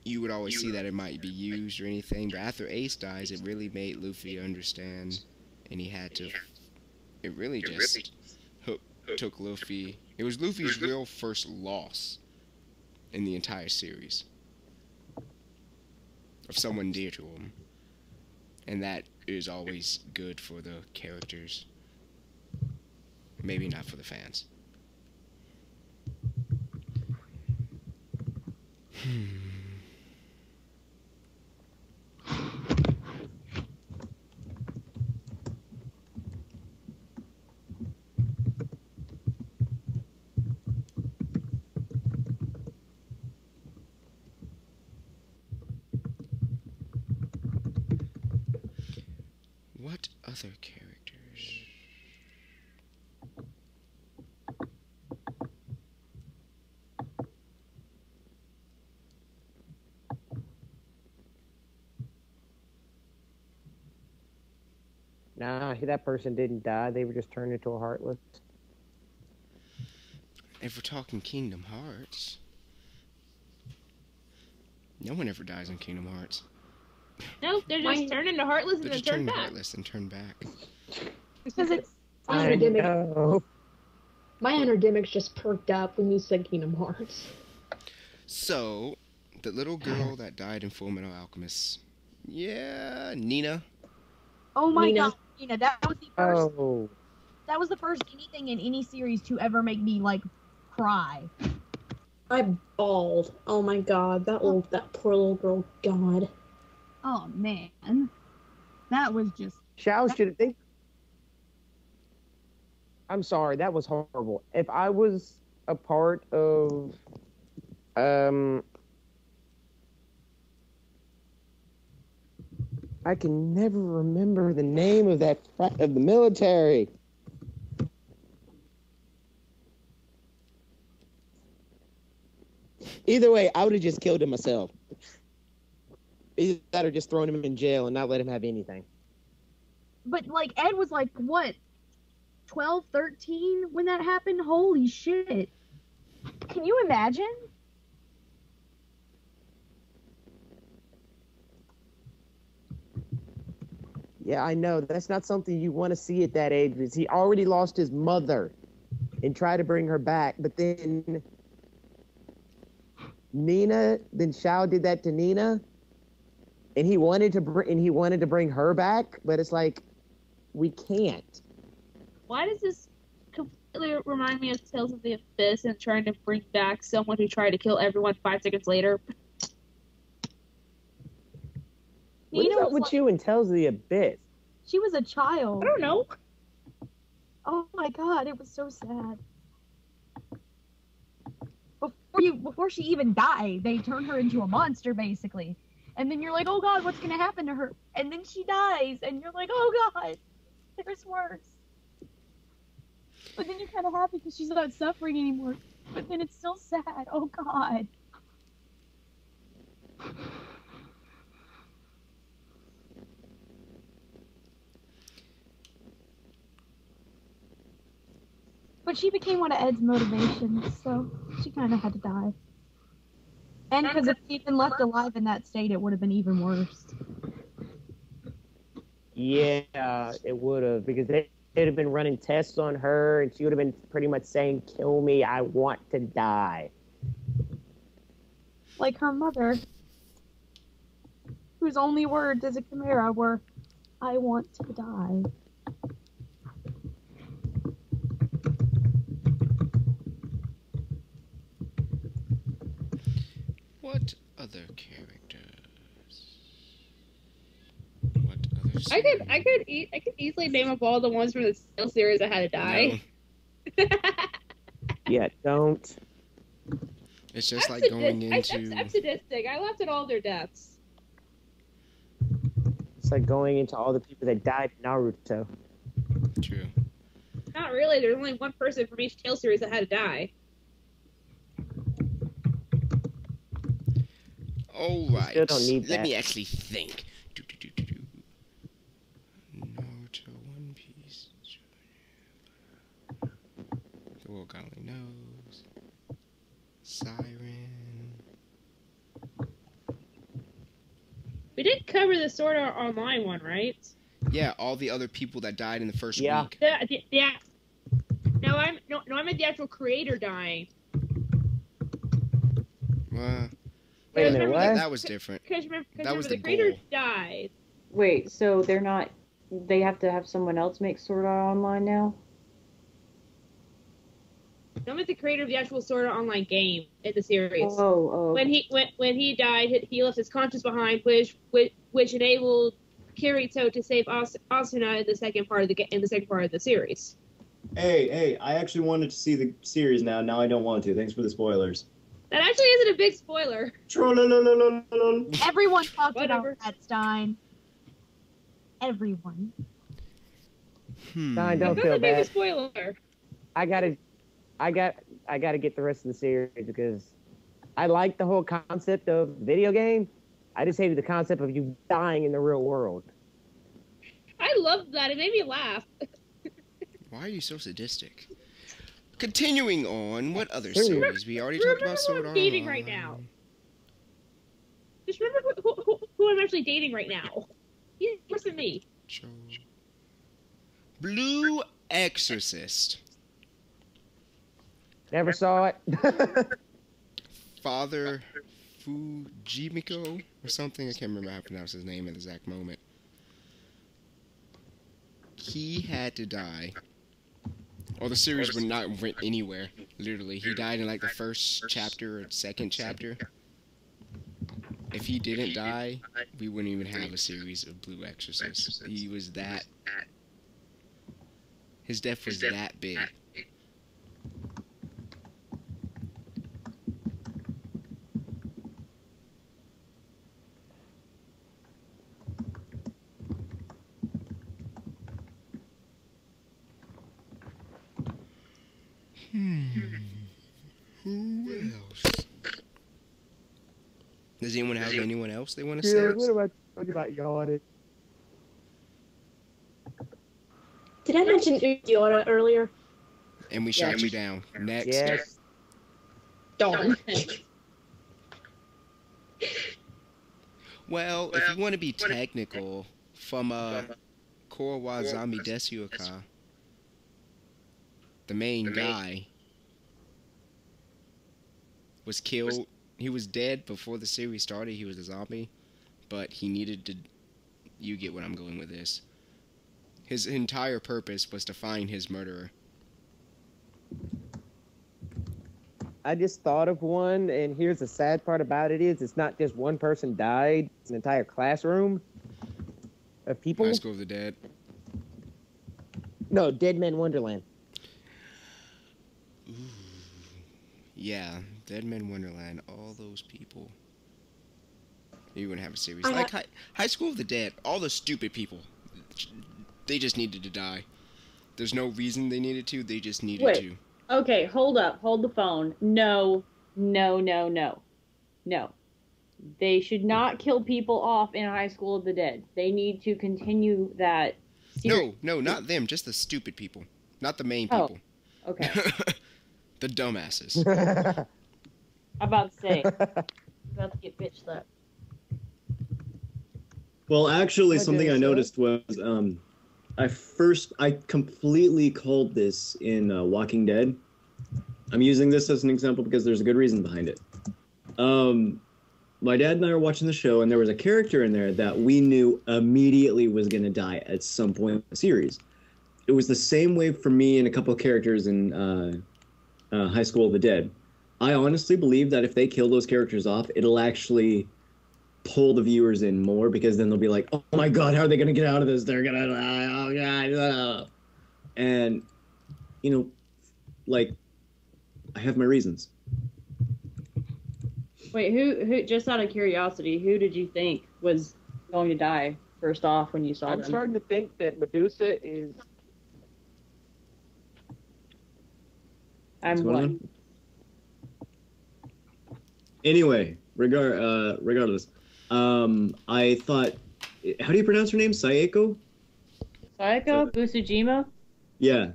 you would always see that it might be used or anything. But after Ace dies, it really made Luffy understand. And he had to... It really just took Luffy... It was Luffy's real first loss in the entire series of someone dear to him, and that is always good for the characters. Maybe not for the fans. What other characters? Nah, that person didn't die. They were just turned into a Heartless. If we're talking Kingdom Hearts, no one ever dies in Kingdom Hearts. No, they're just turned into Heartless and They're then just turned turned back. Heartless and turned back. Because it's I academic. know. My academics just perked up when you said Kingdom Hearts. So, the little girl that died in Full Metal Alchemist. Yeah, Nina. Oh my Nina. god, Nina, that was the first. Oh. That was the first anything in any series to ever make me like cry. I bawled. Oh my god, that poor little girl. God. Oh man, that was just. Shao should have. I'm sorry, that was horrible. If I was a part of, I can never remember the name of that of the military. Either way, I would have just killed him myself. Either that or just thrown him in jail and not let him have anything. But like Ed was like what, 12, 13 when that happened? Holy shit! Can you imagine? Yeah, I know. That's not something you want to see at that age. Because he already lost his mother and tried to bring her back. But then Shao did that to Nina. And he wanted to bring her back. But it's like, we can't. Why does this slightly remind me of Tales of the Abyss and trying to bring back someone who tried to kill everyone 5 seconds later. What is Nina up was with you and Tales of the Abyss? She was a child. I don't know. Oh my god, it was so sad. Before she even died, they turn her into a monster basically. And then you're like, oh god, what's gonna happen to her? And then she dies, and you're like, oh god, there's worse. But then you're kind of happy because she's not suffering anymore. But then it's still sad. Oh god. But she became one of Ed's motivations, so she kind of had to die. And because if she'd been left alive in that state, it would have been even worse. Yeah, it would have, because they'd have been running tests on her, and she would have been pretty much saying, "Kill me, I want to die." Like her mother, whose only words as a chimera were, "I want to die." What other characters? What other I could easily name up all the ones from the Steel series that had to die. No. Yeah, don't. It's just like going into... I'm sadistic. I laughed at all their deaths. It's like going into all the people that died in Naruto. True. Not really. There's only one person from each Tale series that had to die. All right. Still don't need Let that. me actually think. Naruto, One Piece. The world God only knows. Siren. We did cover the Sword Art Online one, right? Yeah, all the other people that died in the first Yeah. week. Yeah. No, I'm at the actual creator dying. Wait a minute, what? That was different. Because remember, That was the the creator goal. died. Wait, so they're not... They have to have someone else make Sword Art Online now? No, I'm at the creator of the actual Sword Art Online game in the series. Oh. When he died, he left his conscience behind, which enabled Kirito to save Asuna in the second part of the series. Hey, I actually wanted to see the series now. Now I don't want to. Thanks for the spoilers. That actually isn't a big spoiler. Everyone talked Whatever. about that, Stein. Everyone. Stein, don't That's feel a big bad. spoiler. I gotta get the rest of the series because I like the whole concept of video game. I just hated the concept of you dying in the real world. I loved that. It made me laugh. Why are you so sadistic? Continuing on, what other Seriously. series? We already talked about Sword I'm Art dating Online. right now. Just remember who I'm actually dating right now. He's worse than me. Blue Exorcist. Never saw it. Father Fujimiko or something. I can't remember how to pronounce his name at the exact moment. He had to die. Or the series would not went anywhere. Literally, he died in like the first chapter or second chapter. If he didn't die, we wouldn't even have a series of Blue Exorcist. He was that. His death was that big. Who else? Does anyone have anyone else they want to say? What about talking about yawning? Did I mention Ukiora earlier? And we shot you down. Next. Yes. Darn. Well, if you want to be technical, from Korowazami Desuoka, the main guy was killed. He was dead before the series started. He was a zombie, but he needed to... You get what I'm going with this. His entire purpose was to find his murderer. I just thought of one, and here's the sad part about it is it's not just one person died; it's an entire classroom of people. High School of the Dead. No, Dead Men Wonderland. Ooh. Yeah, Dead Men Wonderland. All those people. You wouldn't have a series like High School of the Dead. All the stupid people. They just needed to die. There's no reason they needed to. They just needed to. Okay, hold up. Hold the phone. No. They should not kill people off in High School of the Dead. They need to continue that series. No, not them. Just the stupid people. Not the main people. Oh, okay. The dumbasses. I'm about to say. About to get bitch slapped. Well, actually, something I noticed was I completely called this in Walking Dead. I'm using this as an example because there's a good reason behind it. My dad and I were watching the show, and there was a character in there that we knew immediately was going to die at some point in the series. It was the same way for me and a couple of characters in High School of the Dead. I honestly believe that if they kill those characters off, it'll actually pull the viewers in more, because then they'll be like, oh my god, how are they going to get out of this? They're going to die. Oh god. And, you know, like, I have my reasons. Wait, who? Just out of curiosity, who did you think was going to die first off when you saw them? I'm starting to think that Medusa is. I'm one. Anyway, regardless, I thought, how do you pronounce her name? Sayeko? Sayeko Busujima? Yeah.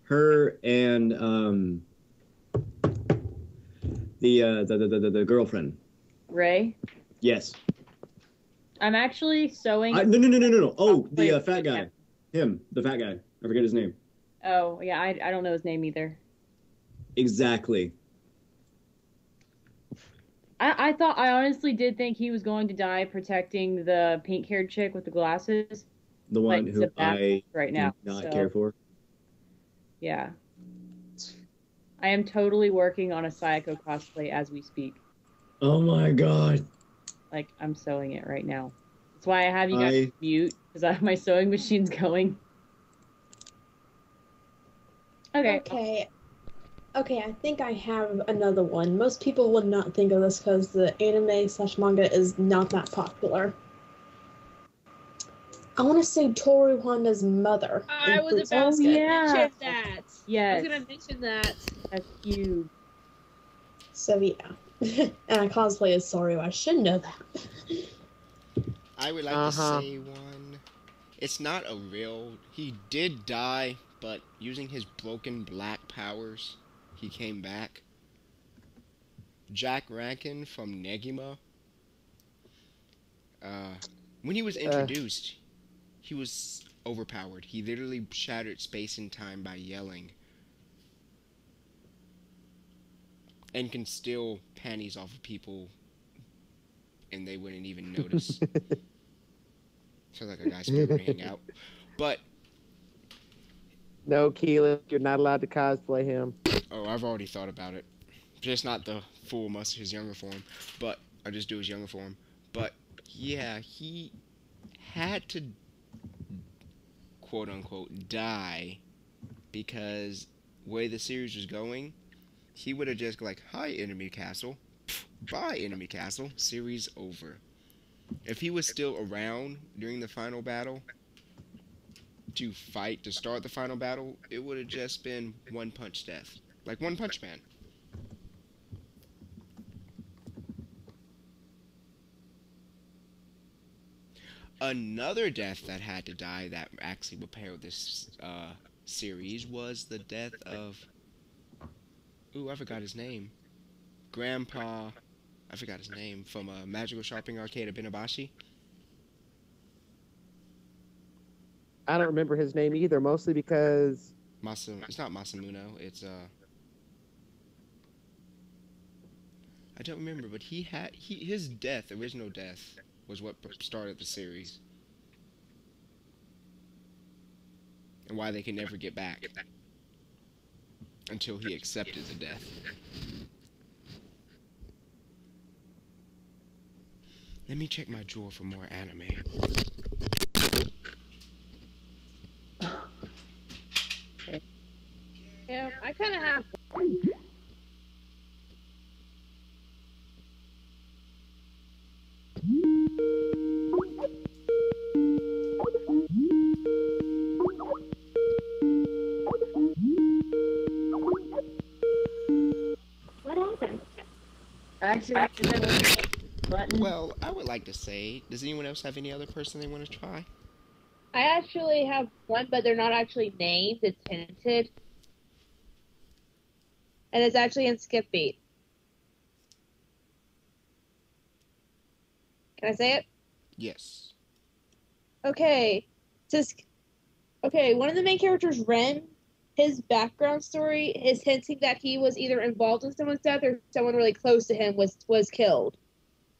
Her and the girlfriend. Ray? Yes. I'm actually sewing. No. Oh, the fat guy. Him, the fat guy. I forget his name. Oh, yeah, I don't know his name either. Exactly. I honestly did think he was going to die protecting the pink-haired chick with the glasses. The one who I right now do not care for. Yeah. I am totally working on a Sayako cosplay as we speak. Oh my god. Like, I'm sewing it right now. That's why I have you guys mute, because my sewing machine's going. Okay, I think I have another one. Most people would not think of this because the anime/manga is not that popular. I want to say Toru Honda's mother. I was about to mention that. Yes. I was going to mention that. That's huge. So, yeah. And I cosplay as Soryu. I should know that. I would like to say one. It's not a real... He did die, but using his broken black powers, he came back. Jack Rankin from Negima. When he was introduced, he was overpowered. He literally shattered space and time by yelling. And can steal panties off of people, and they wouldn't even notice. Sounds like a guy's favorite hangout. But... No, Keelan, you're not allowed to cosplay him. Oh, I've already thought about it. Just not the full his younger form, but I just do his younger form. But yeah, he had to quote unquote die because way the series was going, he would have just like, hi enemy castle, bye enemy castle, series over. If he was still around during the final battle to fight to start the final battle, it would have just been one punch death. Like One Punch Man. Another death that had to die that actually prepared this series was the death of... Ooh, I forgot his name. Grandpa... I forgot his name. From a Magical Shopping Arcade at Binabashi. I don't remember his name either, mostly because... It's not Masamuno, it's I don't remember, but his original death was what started the series. And why they can never get back. until he accepted the death. Let me check my drawer for more anime. Yeah, I kind of have. What happened? Actually, button. Well, I would like to say, does anyone else have any other person they want to try? I actually have one, but they're not actually named. It's hinted, and it's actually in Skip Beat. Can I say it? Yes. Okay. Okay, one of the main characters, Ren, his background story is hinting that he was either involved in someone's death or someone really close to him was killed.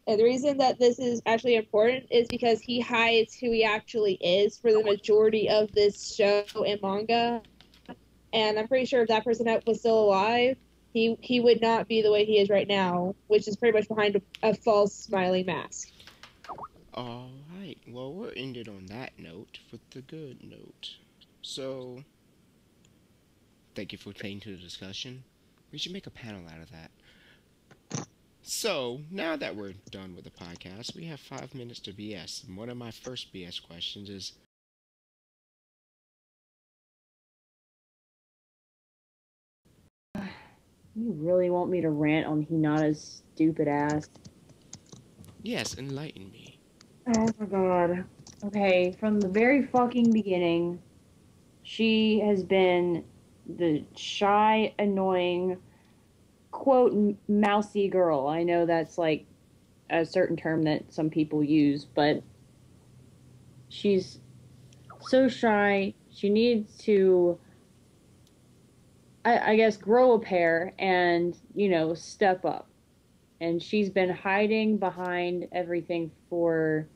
And the reason that this is actually important is because he hides who he actually is for the majority of this show and manga. And I'm pretty sure if that person was still alive, he would not be the way he is right now, which is pretty much behind a false smiling mask. Alright, well, we're ended on that note with the good note. So, thank you for playing to the discussion. We should make a panel out of that. So, now that we're done with the podcast, we have 5 minutes to BS. And one of my first BS questions is, You really want me to rant on Hinata's stupid ass? yes, enlighten me. Oh my god. Okay, from the very fucking beginning, she has been the shy, annoying, quote, mousy girl. I know that's like a certain term that some people use, but she's so shy. She needs to, I guess, grow a pair and, step up. And she's been hiding behind everything for,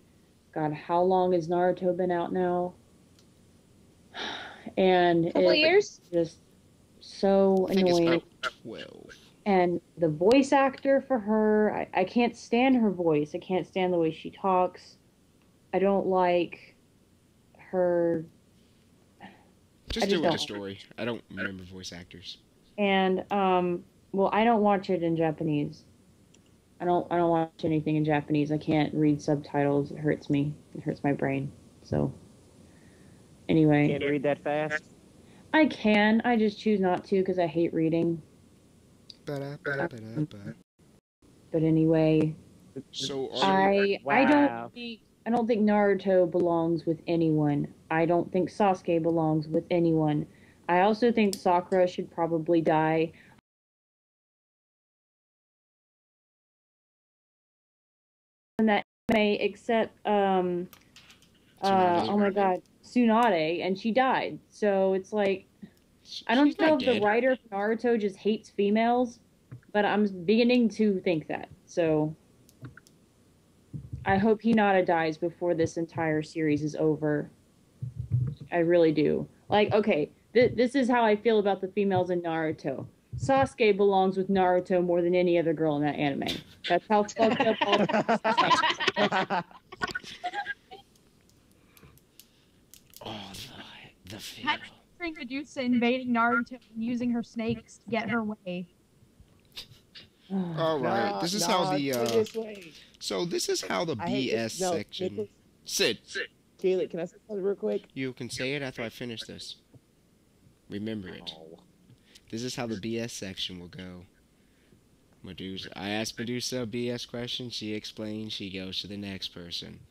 God, how long has Naruto been out now? And Couple of years? Just so I think it's annoying. about 12. And the voice actor for her, I can't stand her voice. I can't stand the way she talks. I don't like her. Just I do just with the don't. story. I don't remember voice actors. And well, I don't watch it in Japanese. I don't watch anything in Japanese. I can't read subtitles. It hurts me. It hurts my brain. So anyway, Can't read that fast. I can. I just choose not to because I hate reading. Ba-da-ba-da-ba-da-ba. But anyway, So, I Wow. don't think Naruto belongs with anyone. I don't think Sasuke belongs with anyone. I also think Sakura should probably die. In that anime, except Tsunade, oh my right? god, Tsunade, and she died. So it's like I don't She's know not if the dead. writer of Naruto just hates females, but I'm beginning to think that. So I hope Hinata dies before this entire series is over. I really do. Like, okay, this is how I feel about the females in Naruto. Sasuke belongs with Naruto more than any other girl in that anime. That's how fucked up all Oh, the feel. Picturing Medusa invading Naruto and using her snakes to get her way. All right, this is how the This way. so this is how the I hate BS this. No, section. Nicholas, Sid, Kaylee, can I say something real quick? you can say it after I finish this. Remember it. Oh. This is how the BS section will go. Medusa. I ask Medusa a BS question. She explains. She goes to the next person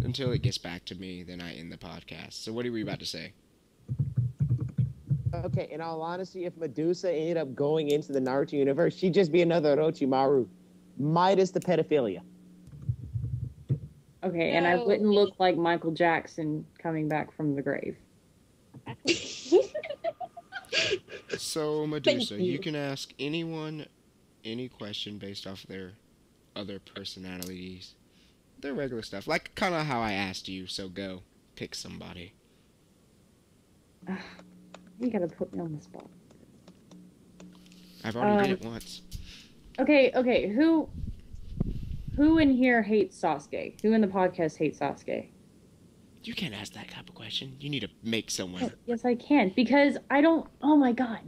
until it gets back to me. Then I end the podcast. So what are we about to say? Okay, in all honesty, if Medusa ended up going into the Naruto universe, she'd just be another Orochimaru, minus the pedophilia. Okay, and I wouldn't look like Michael Jackson coming back from the grave. So Medusa, Thank you. you can ask anyone any question based off their other personalities, their regular stuff, like kind of how I asked you. So go pick somebody. You gotta put me on the spot. I've already did it once. Okay. Who in here hates Sasuke? Who in the podcast hates Sasuke? You can't ask that type of question. You need to make someone. Yes, I can. Because I don't... Oh, my God.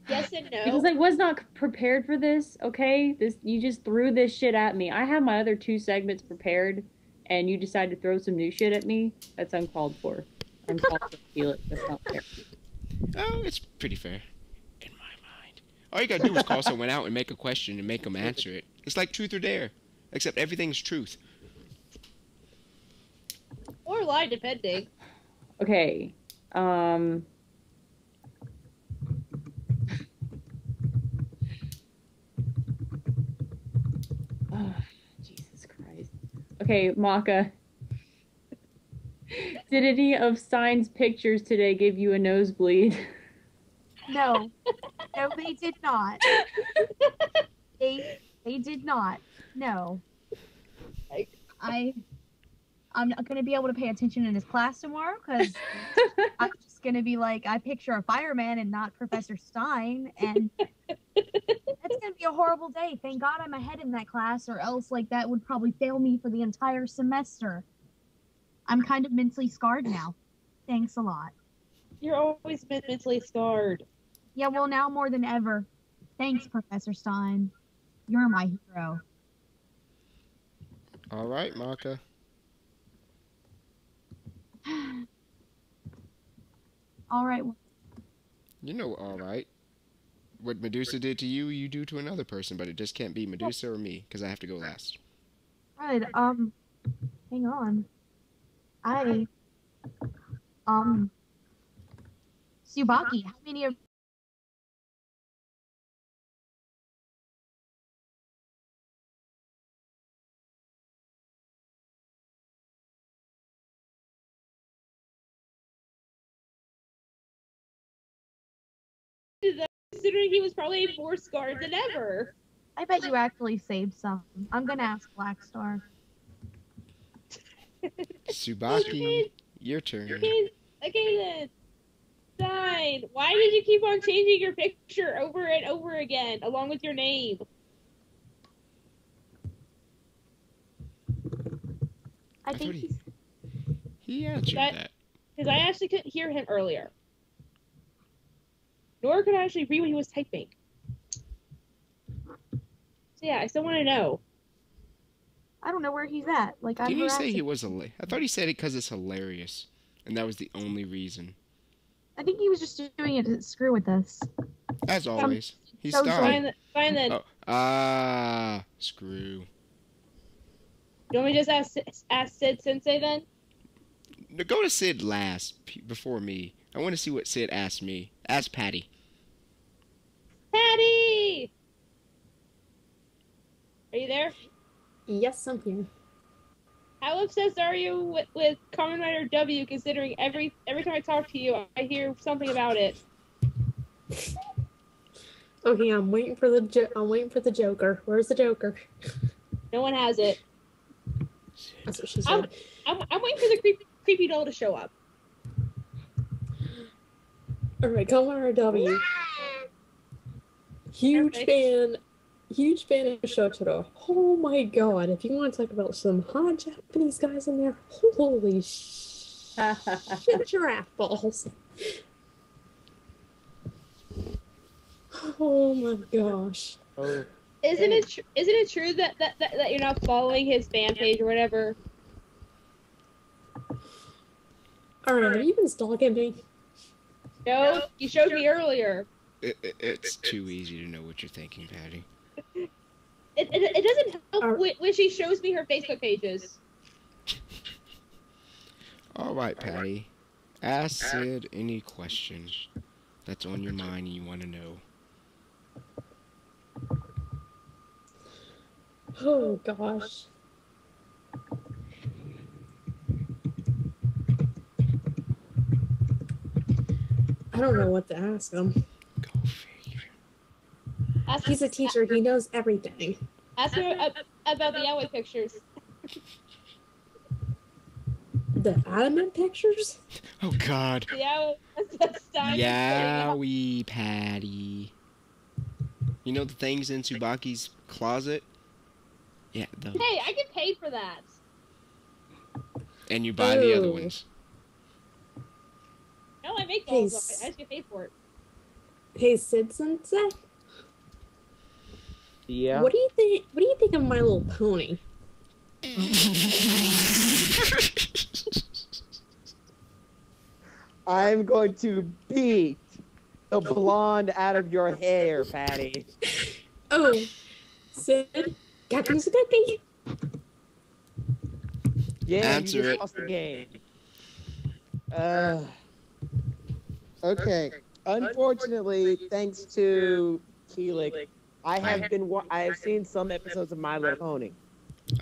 Yes and no. Because I was not prepared for this, okay? You just threw this shit at me. I have my other 2 segments prepared, and you decided to throw some new shit at me? That's uncalled for. Uncalled for, Felix. That's not fair. Oh, it's pretty fair. In my mind. All you gotta do is call someone out and make a question and make them answer it. It's like truth or dare. Except everything's truth. Or lie, depending. Okay. Oh, Jesus Christ. Okay, Maka. Did any of Stein's pictures today give you a nosebleed? No. No, they did not. They did not. No. I'm not gonna be able to pay attention in his class tomorrow because I'm just gonna be like, I picture a fireman and not Professor Stein, and that's gonna be a horrible day. Thank God I'm ahead in that class, or else like that would probably fail me for the entire semester. I'm kind of mentally scarred now. Thanks a lot. You're always been mentally scarred. Yeah, well, now more than ever. Thanks, Professor Stein. You're my hero. All right, Maka. All right. You know, all right. What Medusa did to you, you do to another person, but it just can't be Medusa or me, because I have to go last. Good. Hang on. Subaki, how many of Considering he was probably more scarred than ever. I bet you actually saved some. I'm gonna ask Blackstar. Subaki, your turn. Okay then. Stein, why did you keep on changing your picture over and over again, along with your name? I think he answered that. Because I actually couldn't hear him earlier. Nor could I actually read what he was typing. So yeah, I still want to know. I don't know where he's at. Like, Didn't he say he was I thought he said it because it's hilarious, and that was the only reason. I think he was just doing it to screw with us. As always, he's so Stein. Fine then. Oh. Screw. You want me to just ask Sid Sensei then? No, go to Sid last, before me. I want to see what Sid asked me. Ask Patty. Patty! Are you there? Yes, I'm here. How obsessed are you with Kamen Rider W, considering every time I talk to you, I hear something about it? Okay, I'm waiting for the Joker. Where's the Joker? No one has it. That's what she said. I'm waiting for the creepy doll to show up. Alright, Kamen Rider W. Huge fan of Shotaro. Oh my god, if you want to talk about some hot Japanese guys in there, holy shit, giraffe balls. Oh my gosh. Oh. Isn't it true that you're not following his fan page or whatever? Alright, have you been stalking me? No, you showed me earlier. It's too easy to know what you're thinking, Patty. It doesn't help when she shows me her Facebook pages. All right, Patty. Ask Sid any question that's on your mind and you want to know. Oh gosh. I don't know what to ask him. Go figure. He's a teacher. He knows everything. Ask her about the Yaoi pictures. The anime pictures? Oh God. The Yaoi. Yowie, Patty. You know the things in Tsubaki's closet? Yeah, those. Hey, I get paid for that. And you buy the other Oh. ones. No, I make Hey, balls. I just get paid for it. Hey, Sid Sensei, Yeah. what do you think? What do you think of My Little Pony? I'm going to beat the blonde out of your hair, Patty. Oh, Sid, Captain's a cookie. Yeah, Answer you just it. lost the game. Okay. Unfortunately, thanks to Keelik, I have seen some episodes of My Little Pony.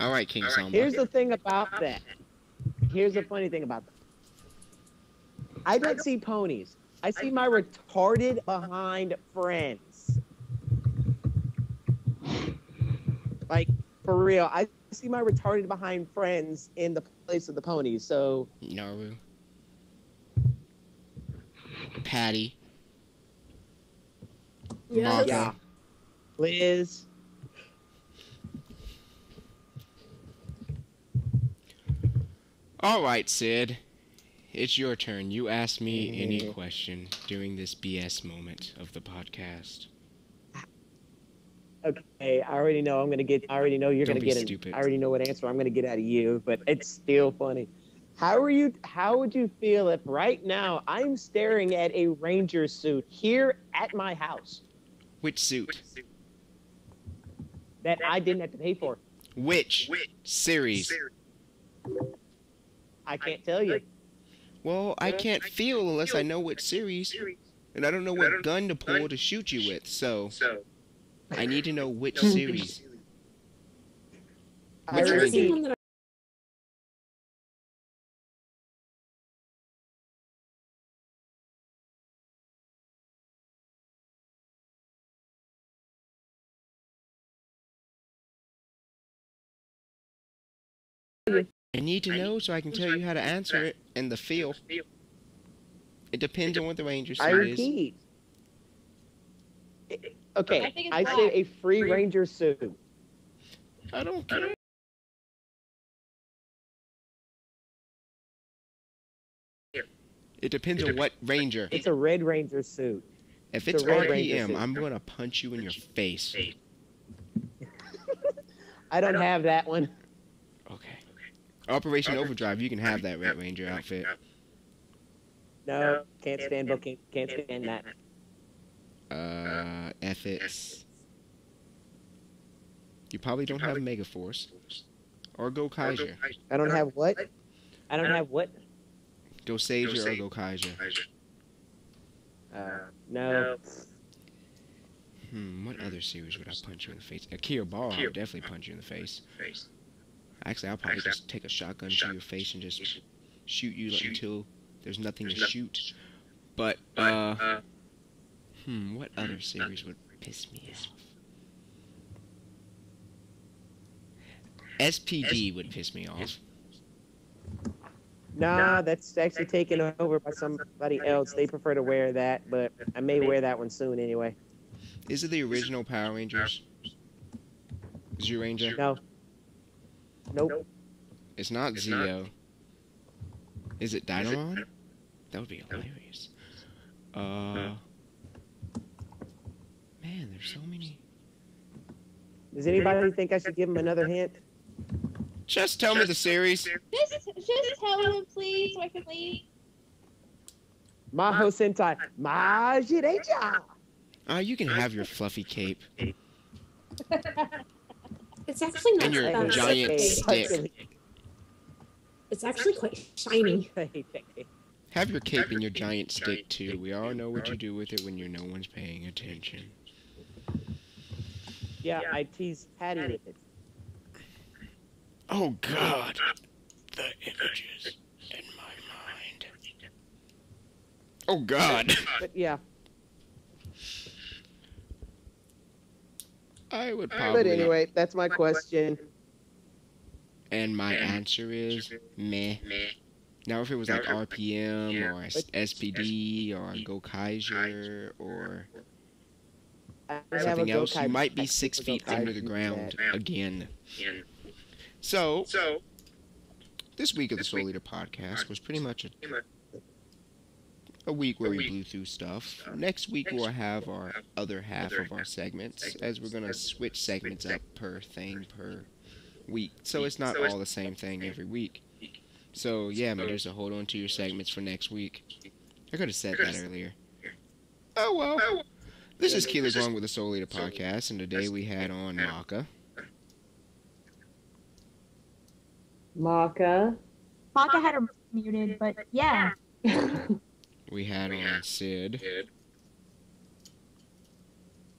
All right, King Samba. Here's the thing about that. Here's the funny thing about that. I don't see ponies. I see my retarded behind friends. Like, for real. I see my retarded behind friends in the place of the ponies. So, Naru. Patty. Yes. Martha. yeah. Liz. All right, Sid. It's your turn. You ask me any question during this BS moment of the podcast. Okay, I already know I already know you're Don't gonna be get stupid. I already know what answer I'm gonna get out of you, but it's still funny. How would you feel if right now I'm staring at a ranger suit here at my house Which suit? that I didn't have to pay for? Which series? I can't tell you. Well, I can't feel unless I know which series. And I don't know what gun to pull to shoot you with, so I need to know which series. I Which That's ranger? the repeat, one that I need to know so I can tell you how to answer it and the feel. It depends on what the ranger I suit is. repeat. I Okay, think it's I black. said a free ranger suit. I don't care. It depends on what ranger. It's a red ranger suit. If it's it's a red ranger RPM, suit. I'm gonna punch you in your face. I don't have that one. Okay. Operation Overdrive, you can have that Red Ranger outfit. No, can't stand that. Ethics. You probably don't have Mega Force. Or Go Kaiser. I don't have what? I don't have what? Go Savior or Go Kaiser. No. What other series would I punch you in the face? Akira Ball, I would definitely punch you in the face. Actually, I'll probably just take a shotgun to your face and just shoot you until there's nothing to shoot. But, what other series would piss me off? SPD would piss me off. Nah, that's actually taken over by somebody else. They prefer to wear that, but I may wear that one soon anyway. Is it the original Power Rangers? Zyuranger? No. Nope. It's not Zeo. Is it Dynamon? That would be hilarious. Man, there's so many. Does anybody think I should give him another hint? Just tell me the series. Just tell him, please, so I can leave. Maho Sentai. Majireja. You can have your fluffy cape. it's actually not And your that giant bad. stick. It's actually quite shiny. Have your cape and your giant stick, too. We all know what you do with it when no one's paying attention. Yeah, I tease Patty with it. Oh, God. The images in my mind. Oh, God. But yeah. I would probably... But anyway, that's my question. And my answer is meh. Now, if it was like RPM or SPD or Go Kaiser or something else, you might be 6 feet under the ground again. So, this week of the Soul Eater podcast was pretty much a week where we blew through stuff. Next week we'll have our other half of our segments, as we're going to switch segments up per week. So it's not all the same thing every week. So yeah, Medusa, hold on to your segments for next week. I could have said that earlier. Oh well. This is Keeler Long with the Soul Eater podcast, and today we had on Maka. Maka had her muted, but yeah. We had on Sid.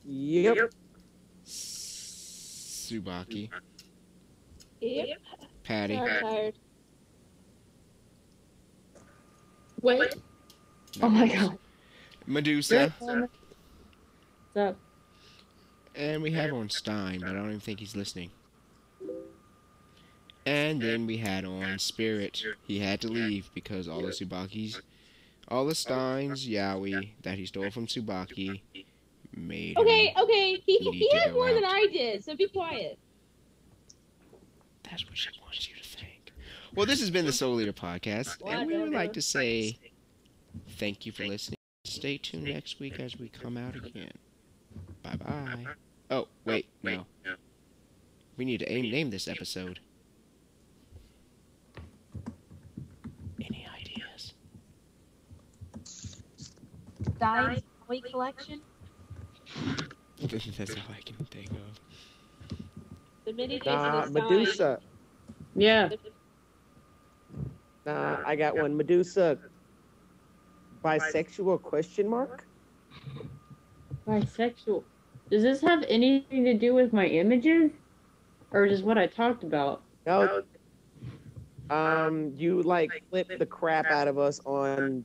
Yep. Tsubaki. Yep. Patty. I'm tired. Wait. Oh my god. Medusa. What's up? And we have on Stein, but I don't even think he's listening. And then we had on Spirit. He had to leave because all the Tsubakis, all the Steins, Yaoi, that he stole from Tsubaki, made Okay, him he need to had go more than out. I did, so be quiet. That's what she wants you to think. Well, this has been the Soul Eater podcast, and we would like to say thank you for listening. Stay tuned next week as we come out again. Bye-bye. Oh, wait, no. We need to name this episode. Any ideas? Stein's toy collection. That's all I can think of. The mini faces of Stein. Medusa. Yeah. I got one. Medusa. Bisexual question mark? Bisexual. Does this have anything to do with my images? Or just what I talked about? No. You like flipped the crap out of us on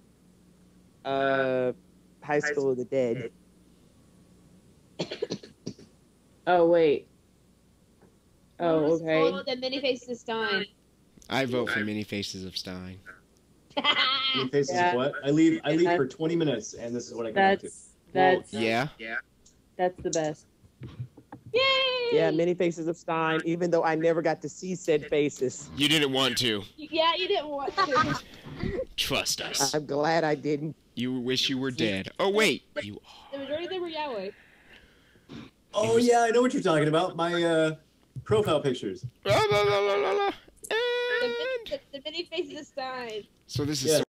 High School of the Dead. Oh, wait. Oh, okay. Oh, the mini faces of Stein. I vote for Many Faces of Stein. Your face Yeah. is what? I leave for 20 minutes, and this is what I come back to. That's Yeah? that's the best. Yay! Yeah, many faces of Stein, even though I never got to see said faces. You didn't want to. Yeah, you didn't want to. Trust us. I'm glad I didn't. You wish you were dead. Oh, wait. You The majority of them were Yaoi. Oh, yeah, I know what you're talking about. My profile pictures. are. La, la, la, la, la, la. The mini faces of Stein. So this is Yeah.